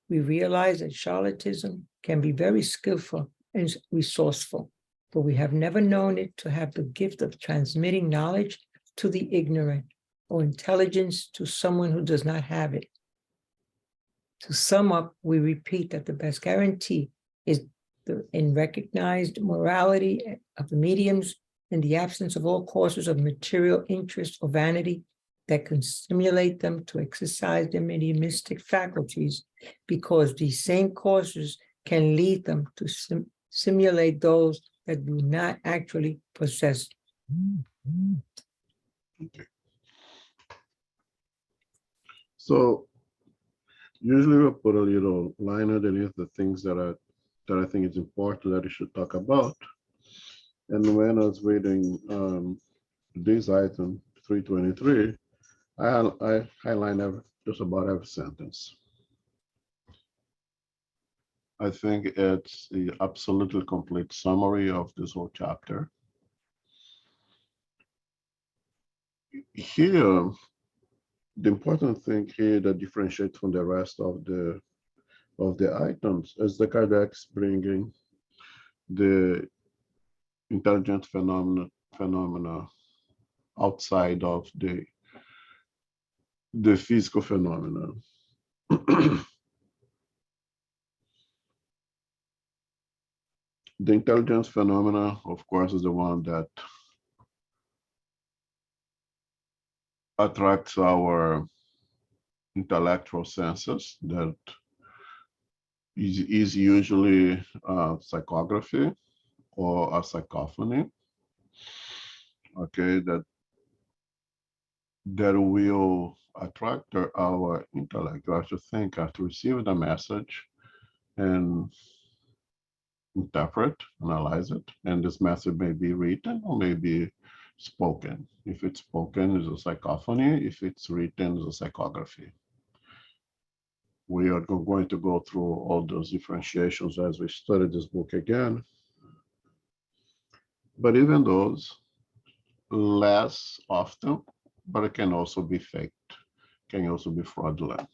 We realize that charlatanism can be very skillful and resourceful, but we have never known it to have the gift of transmitting knowledge to the ignorant or intelligence to someone who does not have it. To sum up, we repeat that the best guarantee is in recognized morality of the mediums in the absence of all causes of material interest or vanity that can stimulate them to exercise their mediumistic faculties, because these same causes can lead them to simulate those that do not actually possess. Okay. So usually we'll put a little line underneath the things that I think is important that we should talk about. And when I was reading this item 323, I highlight just about every sentence. I think it's the absolutely complete summary of this whole chapter. Here, the important thing here that differentiates from the rest of the items is the Kardec's bringing the intelligent phenomena outside of the physical phenomena. The intelligence phenomena, of course, is the one that attracts our intellectual senses, that is usually psychography or a psychophony, okay, that will attract our intellect. We have to think, have to receive the message and interpret, analyze it, and this message may be written or may be spoken. If it's spoken, it's a psychophony. If it's written, it's a psychography. We are going to go through all those differentiations as we study this book again. But even those, less often, but it can also be faked, can also be fraudulent.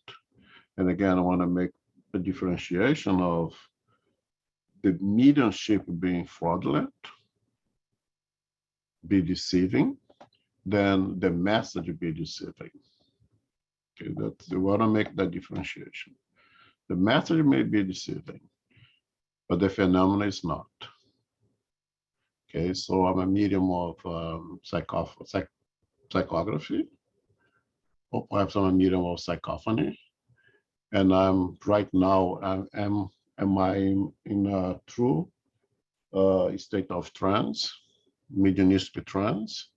And again, I want to make a differentiation of the mediumship being fraudulent, be deceiving, then the message be deceiving. Okay, we want to make that differentiation. The message may be deceiving, but the phenomena is not. Okay, so I'm a medium of psychography, or perhaps I'm a medium of psychophony, and I'm right now, am I in a true state of trance, mediumistic trance?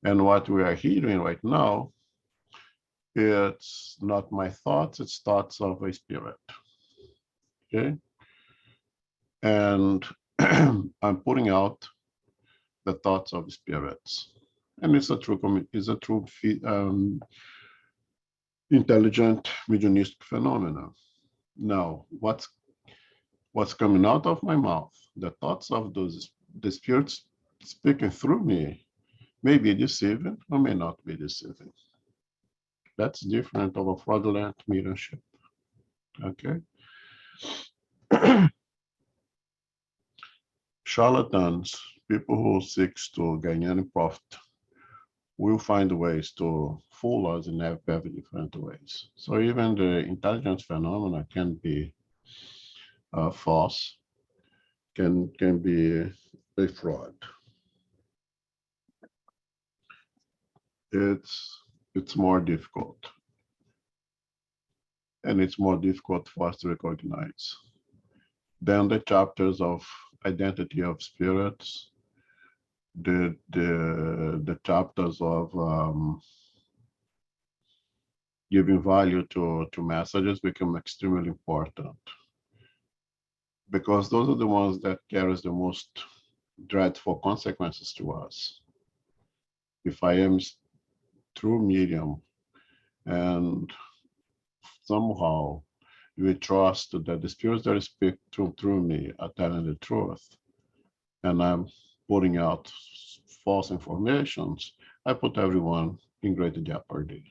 And what we are hearing right now It's not my thoughts, it's thoughts of a spirit. Okay. And I'm putting out the thoughts of spirits. And it's a true intelligent mediumistic phenomena. Now, what's coming out of my mouth, the thoughts of the spirits speaking through me, may be deceiving or may not be deceiving. That's different of a fraudulent mediumship. Okay. Charlatans, people who seek to gain any profit, will find ways to fool us in very different ways. So even the intelligence phenomena can be false, can be a fraud. It's more difficult, and it's more difficult for us to recognize. Then the chapters of identity of spirits, the chapters of giving value to messages become extremely important, because those are the ones that carries the most dreadful consequences to us. If I am true medium and somehow you trust that the spirits that speak through me are telling the truth, and I'm putting out false informations, I put everyone in great jeopardy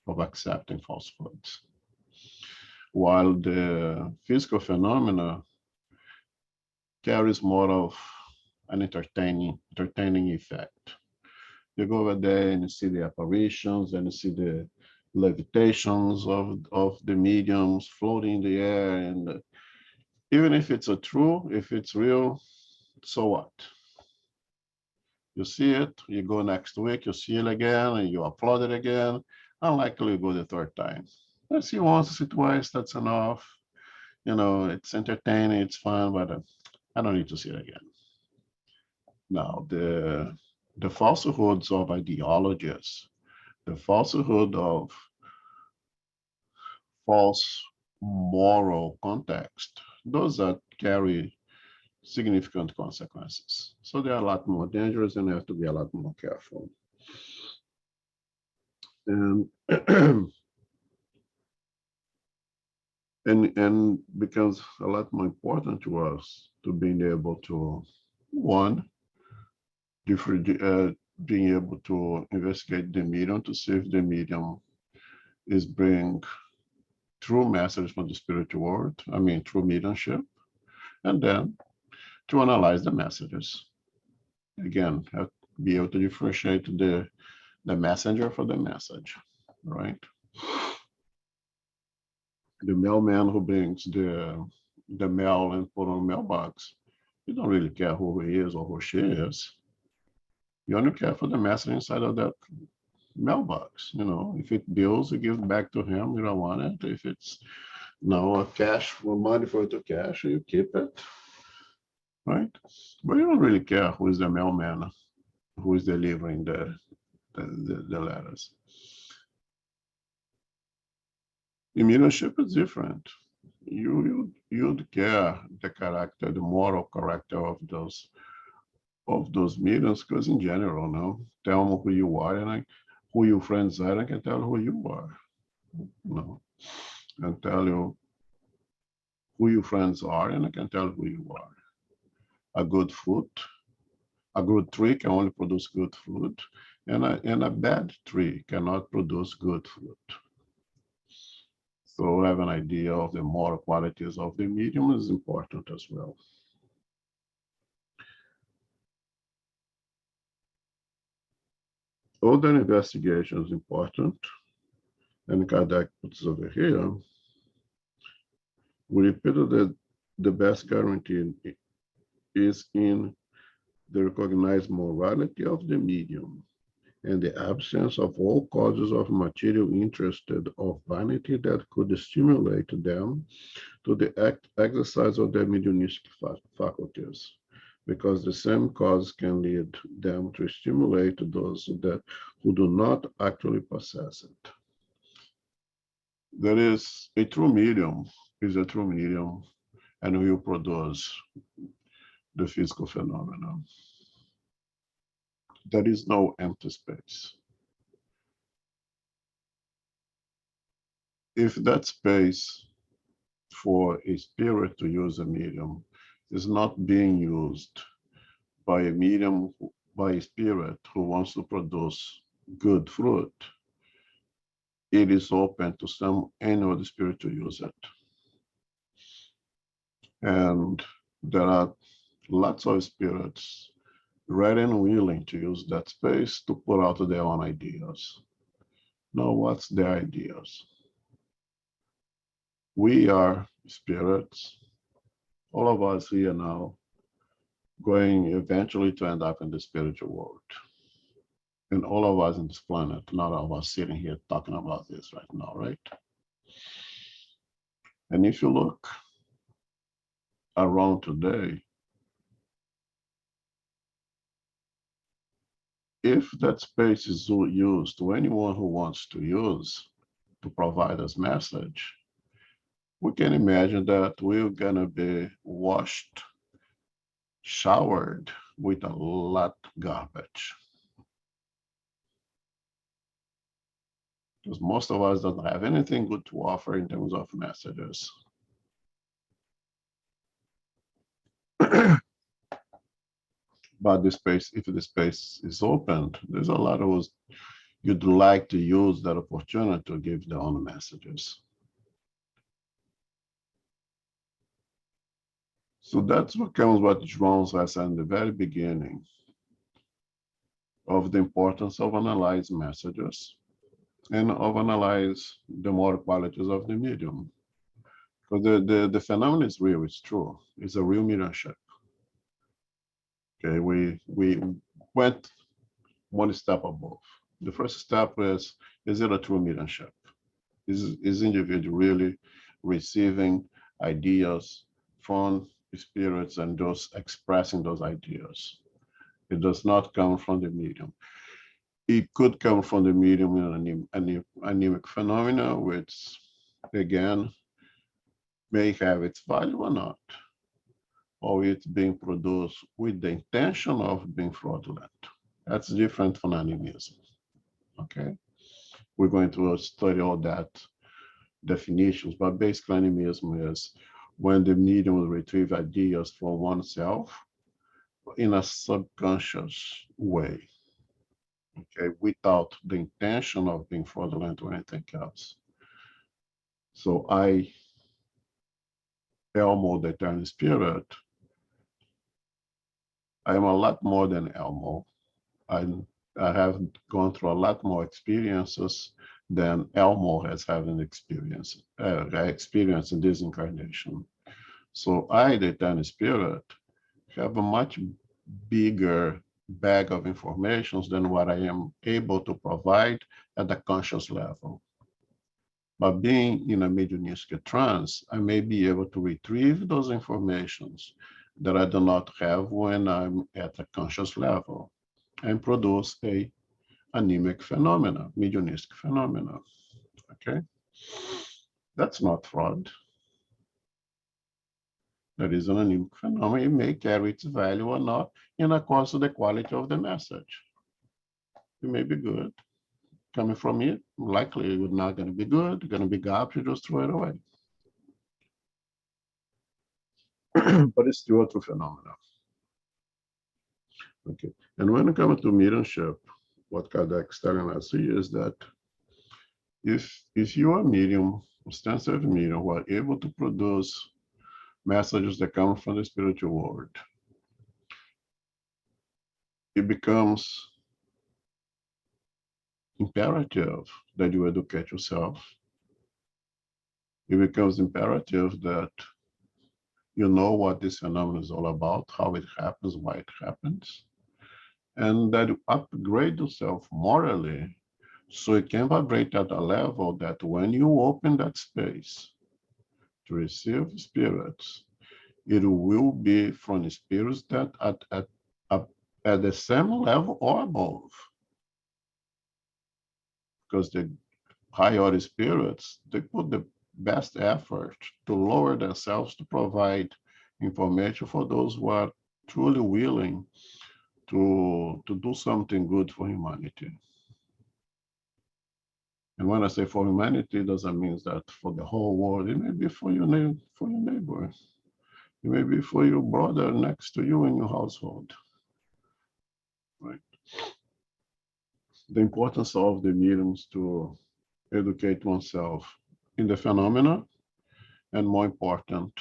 of accepting falsehoods. While the physical phenomena carries more of an entertaining effect. You go over there and you see the apparitions and you see the levitations of the mediums floating in the air, and even if it's if it's real, so what? You see it, you go next week, you see it again, and you applaud it again. Unlikely you go the third time. I see once, I see twice, that's enough. You know, it's entertaining, it's fun, but I don't need to see it again. Now, the falsehoods of ideologies, the falsehood of false moral context, those that carry significant consequences. So they are a lot more dangerous and you have to be a lot more careful. And and becomes a lot more important to us to being able to, one, being able to investigate the medium to see if the medium is bringing true messages from the spiritual world, true mediumship, and then to analyze the messages. Again, have to be able to differentiate the messenger from the message, right? The mailman who brings the mail and put on mailbox, you don't really care who he is or who she is. You only care for the message inside of that mailbox. You know, if it bills, you give it back to him. You don't want it. If it's a cash or money for it to cash, you keep it, right? But you don't really care who is the mailman, who is delivering the letters. In mediumship, it's different. You'd care the character, the moral character of those mediums, because in general, no, tell me who you are and who your friends are, I can tell who you are. No, and tell you who your friends are, and I can tell who you are. A good tree can only produce good fruit, and a bad tree cannot produce good fruit. So have an idea of the moral qualities of the medium is important as well. Other investigation is important, and Kardec puts over here. We repeated that the best guarantee is in the recognized morality of the medium and the absence of all causes of material interest of vanity that could stimulate them to the exercise of their mediumistic faculties, because the same cause can lead them to stimulate those who do not actually possess it. there is a true medium, is a true medium, and will produce the physical phenomena. There is no empty space. If that space for a spirit to use a medium is not being used by a medium, by a spirit who wants to produce good fruit, it is open to any other spirit to use it. And there are lots of spirits ready and willing to use that space to put out their own ideas. Now, what's their ideas? We are spirits, all of us here now, going eventually to end up in the spiritual world. And all of us in this planet, not all of us sitting here talking about this right now, right? And if you look around today, if that space is used to anyone who wants to use to provide us message, we can imagine that we're gonna be washed, showered with a lot of garbage. Because most of us don't have anything good to offer in terms of messages. But the space, if the space is opened, there's a lot of us you'd like to use that opportunity to give their own messages. So that's what comes what João said in the very beginning of the importance of analyzing messages and of analyze the moral qualities of the medium. Because the phenomenon is real, it's true. It's a real mediumship. Okay, we went one step above. The first step is it a true mediumship? Is individual really receiving ideas from spirits and just expressing those ideas? It does not come from the medium. It could come from the medium in an anemic phenomena, which again may have its value or not, or it's being produced with the intention of being fraudulent. That's different from animism. Okay, we're going to study all that definitions, but basically animism is when the medium will retrieve ideas from oneself in a subconscious way, okay, without the intention of being fraudulent or anything else. So I, Elmo, the eternal spirit, I am a lot more than Elmo. I have gone through a lot more experiences than Elmo has had an experience in this incarnation. So I, the eternal spirit, have a much bigger bag of information than what I am able to provide at the conscious level. But being in a mediumistic trance, I may be able to retrieve those informations that I do not have when I'm at a conscious level and produce a anemic phenomena, mediumistic phenomena, okay? That's not fraud. That is an anemic phenomenon. It may carry its value or not in accordance to the quality of the message. It may be good. Coming from it, likely it's not going to be good. It's going to be garbage, you just throw it away. But it's still a true phenomenon. Okay, and when it comes to mediumship, what Kardec's telling us here is that if you are a medium, extensive medium, who are able to produce messages that come from the spiritual world, it becomes imperative that you educate yourself. It becomes imperative that you know what this phenomenon is all about, how it happens, why it happens, and that you upgrade yourself morally so it can vibrate at a level that when you open that space to receive spirits, it will be from spirits that at the same level or above. Because the higher spirits, they put the best effort to lower themselves to provide information for those who are truly willing to do something good for humanity. And when I say for humanity, it doesn't mean that for the whole world. It may be for your neighbor. It may be for your brother next to you in your household. Right? The importance of the mediums to educate oneself in the phenomena, and more important,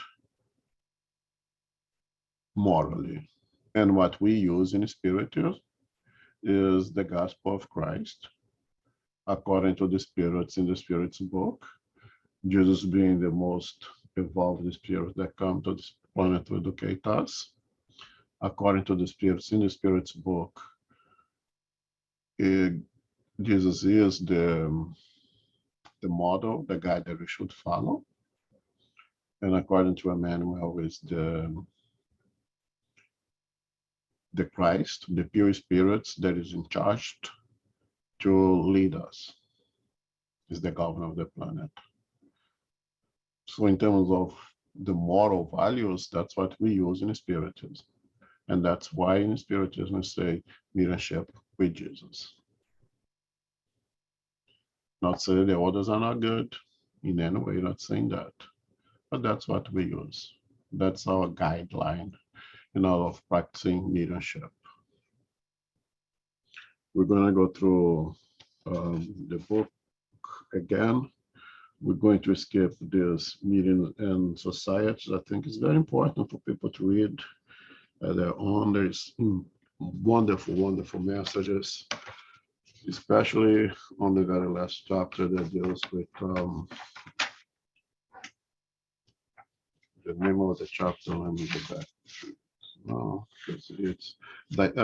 morally. And what we use in spiritism is the gospel of Christ, according to the spirits in the Spirit's book, Jesus being the most evolved spirit that come to this planet to educate us. According to the spirits in the Spirit's book, Jesus is the model, the guide that we should follow. And according to Emmanuel, is the Christ, the pure spirits that is in charge to lead us, is the governor of the planet. So in terms of the moral values, that's what we use in Spiritism. And that's why in Spiritism we say mediumship with Jesus. Not saying the others are not good in any way, not saying that. But that's what we use. That's our guideline in all of practicing mediumship. We're going to go through the book again. We're going to skip this meeting and societies. I think it's very important for people to read their own. There's wonderful, wonderful messages, especially on the very last chapter that deals with the name of the chapter. Let me go back. No, it's like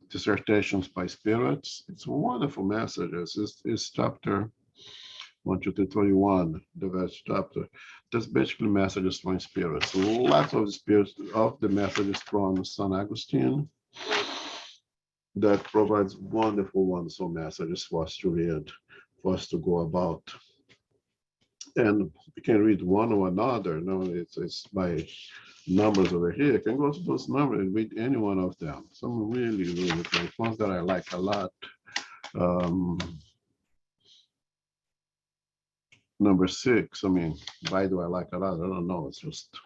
dissertations by spirits. It's wonderful messages. It's chapter 1, 2, 3, 31, the last chapter. That's basically messages from spirits. Lots of the spirits of the messages from St. Augustine that provides wonderful, wonderful messages for us to read, for us to go about. And we can read one or another. No, it's by numbers over here. You can go to those numbers and read any one of them. Some really, really great ones that I like a lot. Number 6, I mean, why do I like a lot? I don't know. It's just,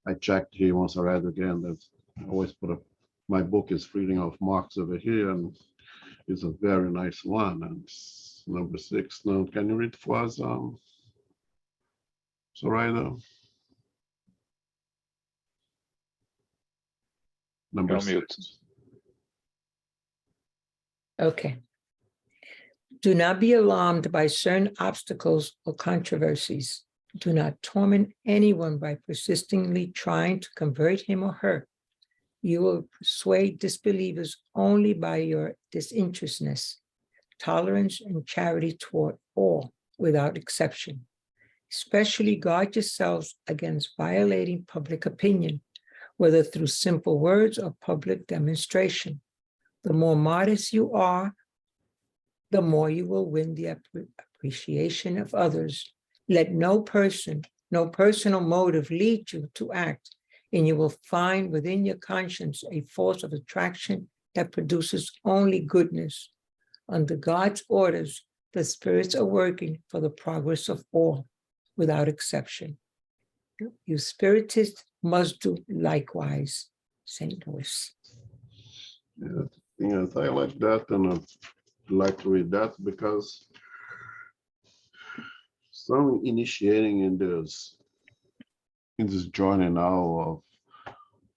I checked here once I read again. That I always put my book is Freedom of Marks over here, and it's a very nice one. And it's number 6. Now, can you read for us, Zoraida? Number 6. Okay. Do not be alarmed by certain obstacles or controversies. Do not torment anyone by persistently trying to convert him or her. You will persuade disbelievers only by your disinterestedness, tolerance, and charity toward all, without exception. Especially guard yourselves against violating public opinion, whether through simple words or public demonstration. The more modest you are, the more you will win the appreciation of others. Let no personal motive lead you to act, and you will find within your conscience a force of attraction that produces only goodness. Under God's orders, the spirits are working for the progress of all, without exception. You spiritists must do likewise. St. Louis. Yeah, yes, I like that, and I'd like to read that because some initiating in this journey now of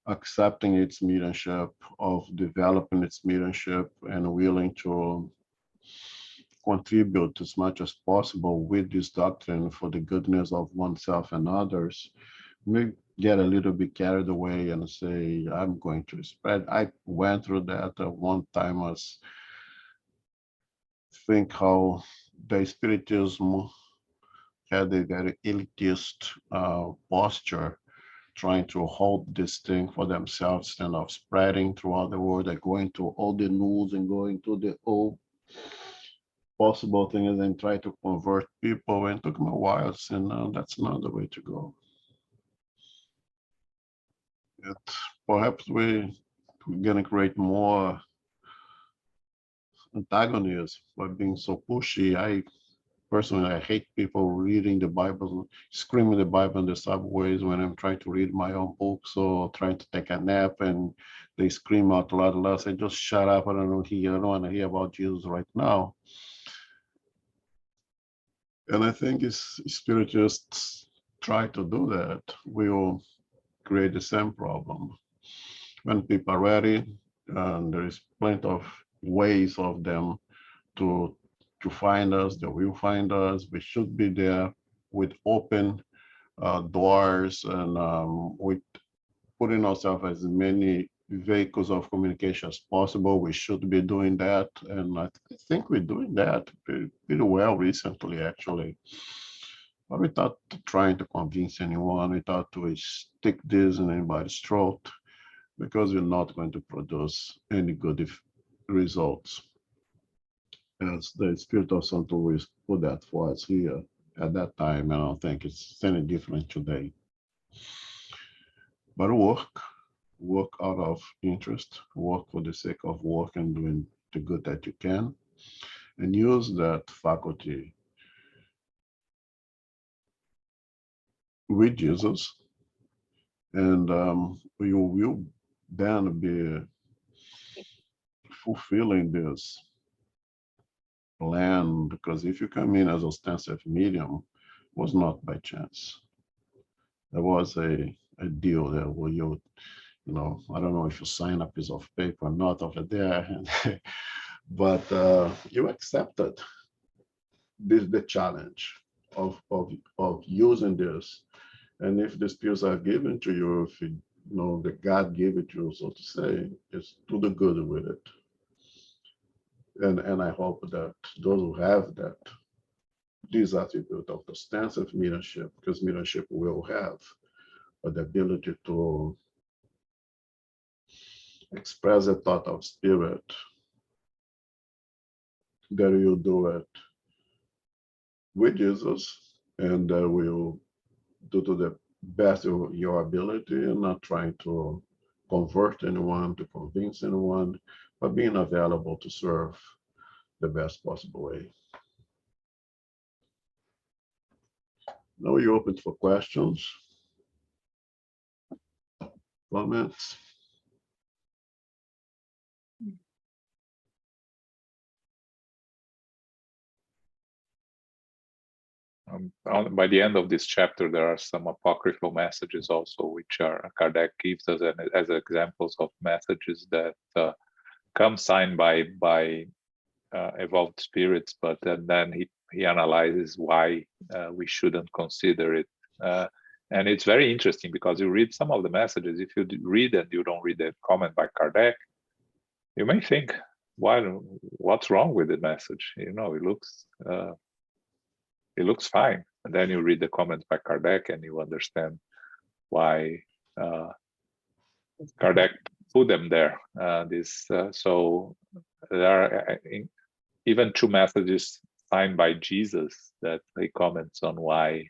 accepting its mediumship, of developing its mediumship, and willing to contribute as much as possible with this doctrine for the goodness of oneself and others, may get a little bit carried away and say, I'm going to spread. I went through that at one time. As think how the Spiritism had a very elitist posture, trying to hold this thing for themselves instead of spreading throughout the world, and going to all the news and going to the possible things and try to convert people. And it took me a while, and that's not the way to go. Perhaps we're going to create more antagonists by being so pushy. Personally, I hate people reading the Bible, screaming the Bible in the subways when I'm trying to read my own books or trying to take a nap and they scream out loud. I say, just shut up. I don't want to hear about Jesus right now. And I think if spiritists try to do that, we will create the same problem. When people are ready, and there is plenty of ways of them to find us, they will find us. We should be there with open doors and with putting ourselves as many vehicles of communication as possible. We should be doing that. And I think we're doing that pretty well recently, actually. But without trying to convince anyone, without to stick this in anybody's throat, because we're not going to produce any good results. As the Spirit of Santo Luis put that for us here at that time, I don't think it's any different today. But work out of interest, work for the sake of work and doing the good that you can, and use that faculty with Jesus, and you will then be fulfilling this plan, because if you come in as a ostensive medium, it was not by chance. There was a deal there where you know, I don't know if you sign a piece of paper or not over there, but you accepted the challenge of using this. And if the spirits are given to you, if you know that God gave it to you, so to say, it's to the good with it. And I hope that those who have that, this attribute of the stance of mediumship, because mediumship will have the ability to express a thought of spirit, that you do it with Jesus, and will do to the best of your ability, and not trying to convert anyone, to convince anyone, but being available to serve the best possible way. Now we open for questions, comments. By the end of this chapter, there are some apocryphal messages also, which are Kardec gives us as examples of messages that come signed by evolved spirits, but then he analyzes why we shouldn't consider it. And it's very interesting because you read some of the messages. If you read and you don't read the comment by Kardec, you may think, what's wrong with the message? You know, it looks fine. And then you read the comments by Kardec and you understand why Kardec put them there. So there are even two messages signed by Jesus that he comments on why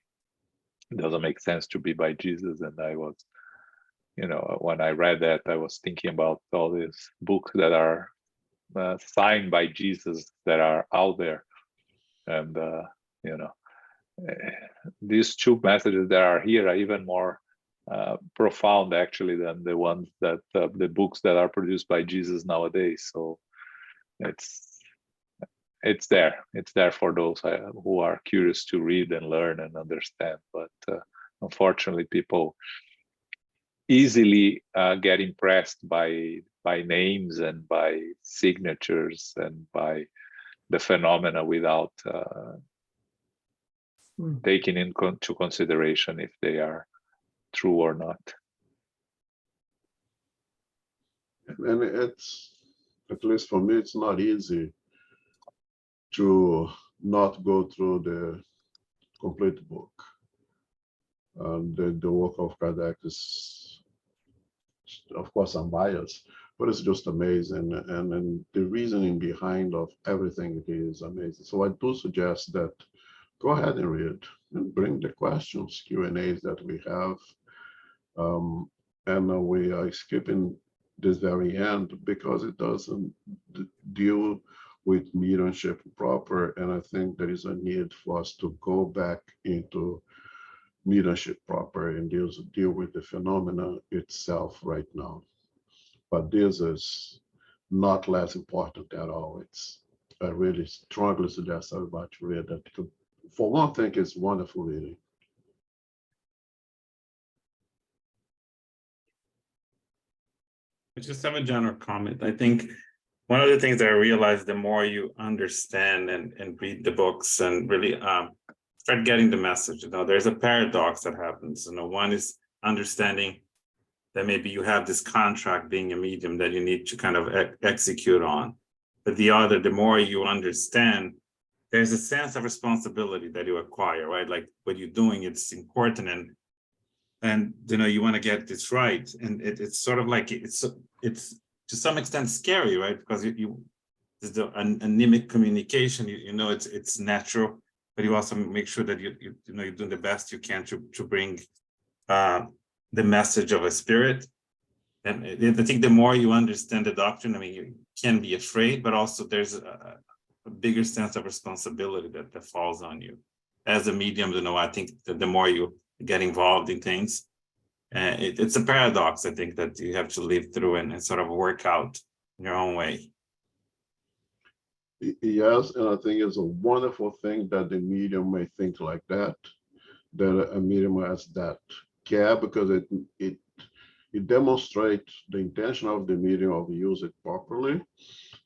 it doesn't make sense to be by Jesus. And I was, you know, when I read that, I was thinking about all these books that are signed by Jesus that are out there. And, you know, these two messages that are here are even more profound actually than the ones that the books that are produced by Jesus nowadays. So it's there for those who are curious to read and learn and understand. But unfortunately, people easily get impressed by names and by signatures and by the phenomena without taking into consideration if they are true or not. And it's, at least for me, it's not easy to not go through the complete book. The work of Kardec is, of course, I'm biased, but it's just amazing. And the reasoning behind of everything is amazing. So I do suggest that go ahead and read and bring the questions, Q&As that we have. And we are skipping this very end because it doesn't deal with mediumship proper. And I think there is a need for us to go back into mediumship proper and deal with the phenomena itself right now. But this is not less important at all. I really strongly suggest everybody to read that. For one thing, it's wonderful reading. I just have a general comment. I think one of the things that I realized, the more you understand and read the books and really start getting the message, there's a paradox that happens. One is understanding that maybe you have this contract being a medium that you need to kind of execute on. But the other, the more you understand, there's a sense of responsibility that you acquire, right? Like what you're doing, it's important, and you want to get this right. And it's sort of like it's to some extent scary, right? Because there's the anemic communication, it's natural, but you also make sure that you're doing the best you can to bring the message of a spirit. And I think the more you understand the doctrine, you can be afraid, but also there's a bigger sense of responsibility that falls on you. As a medium, I think that the more you get involved in things, it's a paradox, I think, that you have to live through and sort of work out in your own way. Yes, and I think it's a wonderful thing that the medium may think like that a medium has that care, because it demonstrates the intention of the medium of use it properly.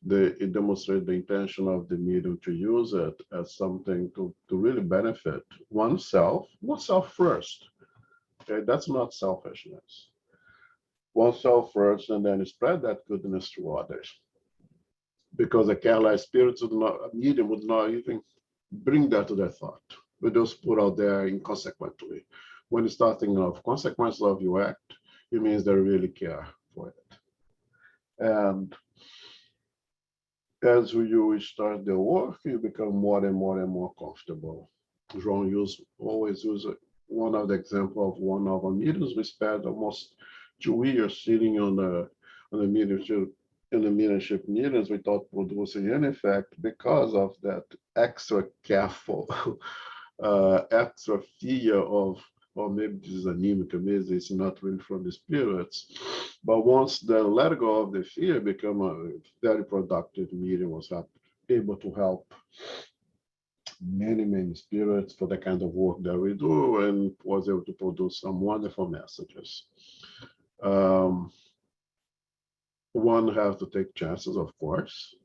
It demonstrates the intention of the medium to use it as something to really benefit oneself first. Okay, that's not selfishness. Oneself first, and then spread that goodness to others. Because a careless spirit a medium would not even bring that to their thought. We just put out there inconsequently. When you start thinking of consequences of your act, it means they really care for it. And as you start the work, you become more and more and more comfortable. Jean always uses one of the example of one of our meetings. We spent almost 2 years sitting on the mediumship, in the mediumship meetings without producing any effect because of that extra careful, extra fear of, or maybe this is anemic, maybe it's not really from the spirits. But once they let go of the fear, become a very productive medium, was able to help many spirits for the kind of work that we do, and was able to produce some wonderful messages. One has to take chances, of course,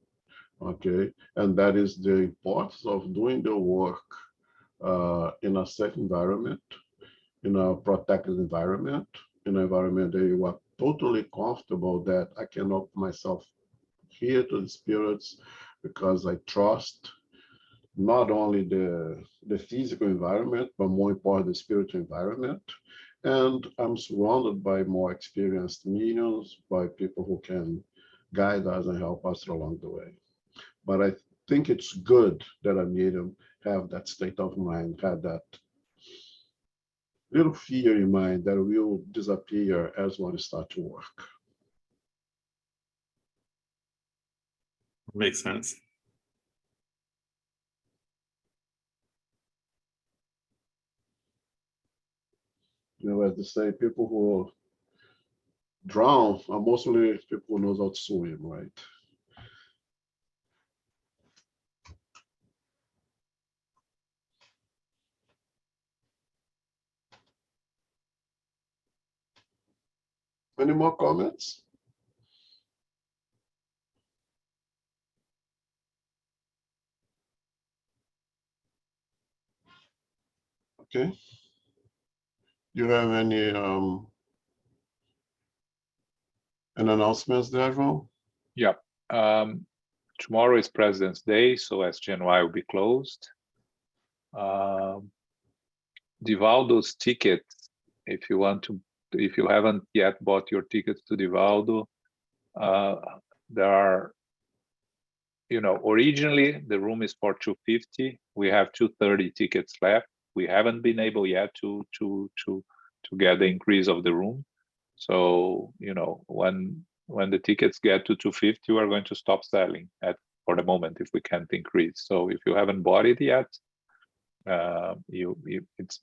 okay, and that is the importance of doing the work in a safe environment, in a protected environment, in an environment that you are totally comfortable that I can open myself here to the spirits because I trust not only the physical environment, but more important, the spiritual environment. And I'm surrounded by more experienced mediums, by people who can guide us and help us along the way. But I think it's good that a medium have that state of mind, have that little fear in mind that will disappear as one starts to work. Makes sense. As they say, people who drown are mostly people who knows how to swim, right? Any more comments? Okay. You have any announcements there, Ron? Yeah. Tomorrow is President's Day, so SGNY will be closed. Divaldo's tickets, if you haven't yet bought your tickets to Divaldo, there are, originally the room is for 250. We have 230 tickets left. We haven't been able yet to get the increase of the room. So, when the tickets get to 250, we're going to stop selling for the moment if we can't increase. So if you haven't bought it yet, it's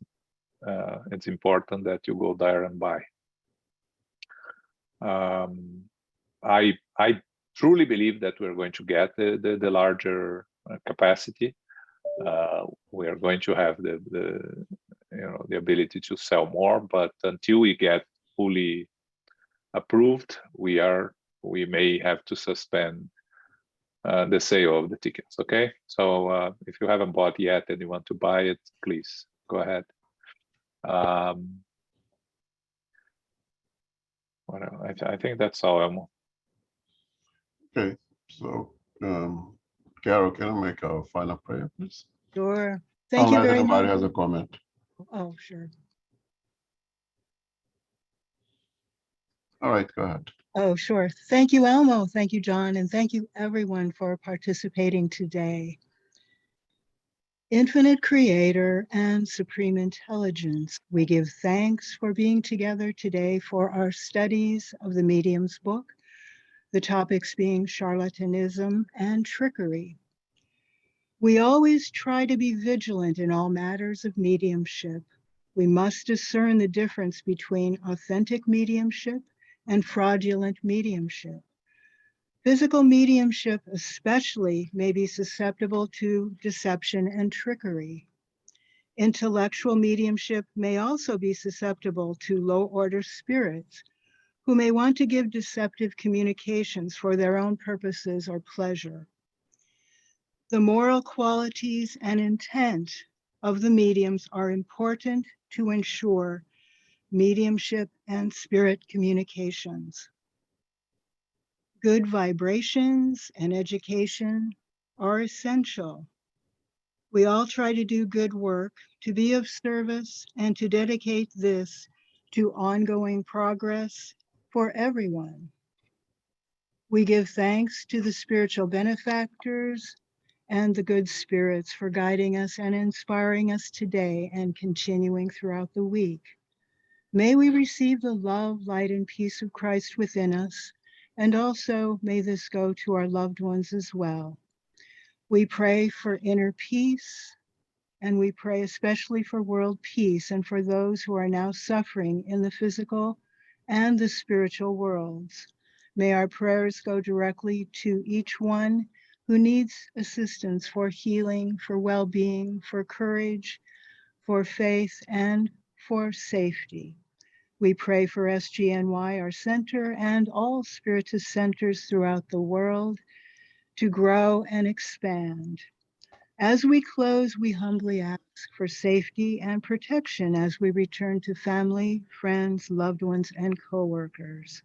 important that you go there and buy. I truly believe that we're going to get the larger capacity. We are going to have the ability to sell more, but until we get fully approved, we may have to suspend the sale of the tickets. Okay, so if you haven't bought yet and you want to buy it, please go ahead. I think that's all, Elmo. Okay, so Carol, can you make a final prayer, please? Sure. Thank you Unless very anybody much. has a comment. Oh, sure. All right, go ahead. Oh, sure. Thank you, Elmo. Thank you, John. And thank you, everyone, for participating today. Infinite Creator and Supreme Intelligence, we give thanks for being together today for our studies of the Medium's book, the topics being charlatanism and trickery. We always try to be vigilant in all matters of mediumship. We must discern the difference between authentic mediumship and fraudulent mediumship. Physical mediumship especially may be susceptible to deception and trickery. Intellectual mediumship may also be susceptible to low-order spirits who may want to give deceptive communications for their own purposes or pleasure. The moral qualities and intent of the mediums are important to ensure mediumship and spirit communications. Good vibrations and education are essential. We all try to do good work, to be of service, and to dedicate this to ongoing progress for everyone. We give thanks to the spiritual benefactors and the good spirits for guiding us and inspiring us today and continuing throughout the week. May we receive the love, light, and peace of Christ within us, and also may this go to our loved ones as well. We pray for inner peace, and we pray especially for world peace and for those who are now suffering in the physical and the spiritual worlds. May our prayers go directly to each one who needs assistance for healing, for well-being, for courage, for faith, and for safety. We pray for SGNY, our center, and all Spiritist centers throughout the world to grow and expand. As we close, we humbly ask for safety and protection as we return to family, friends, loved ones, and co-workers.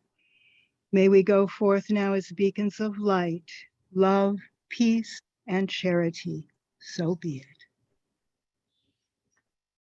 May we go forth now as beacons of light, love, peace, and charity. So be it.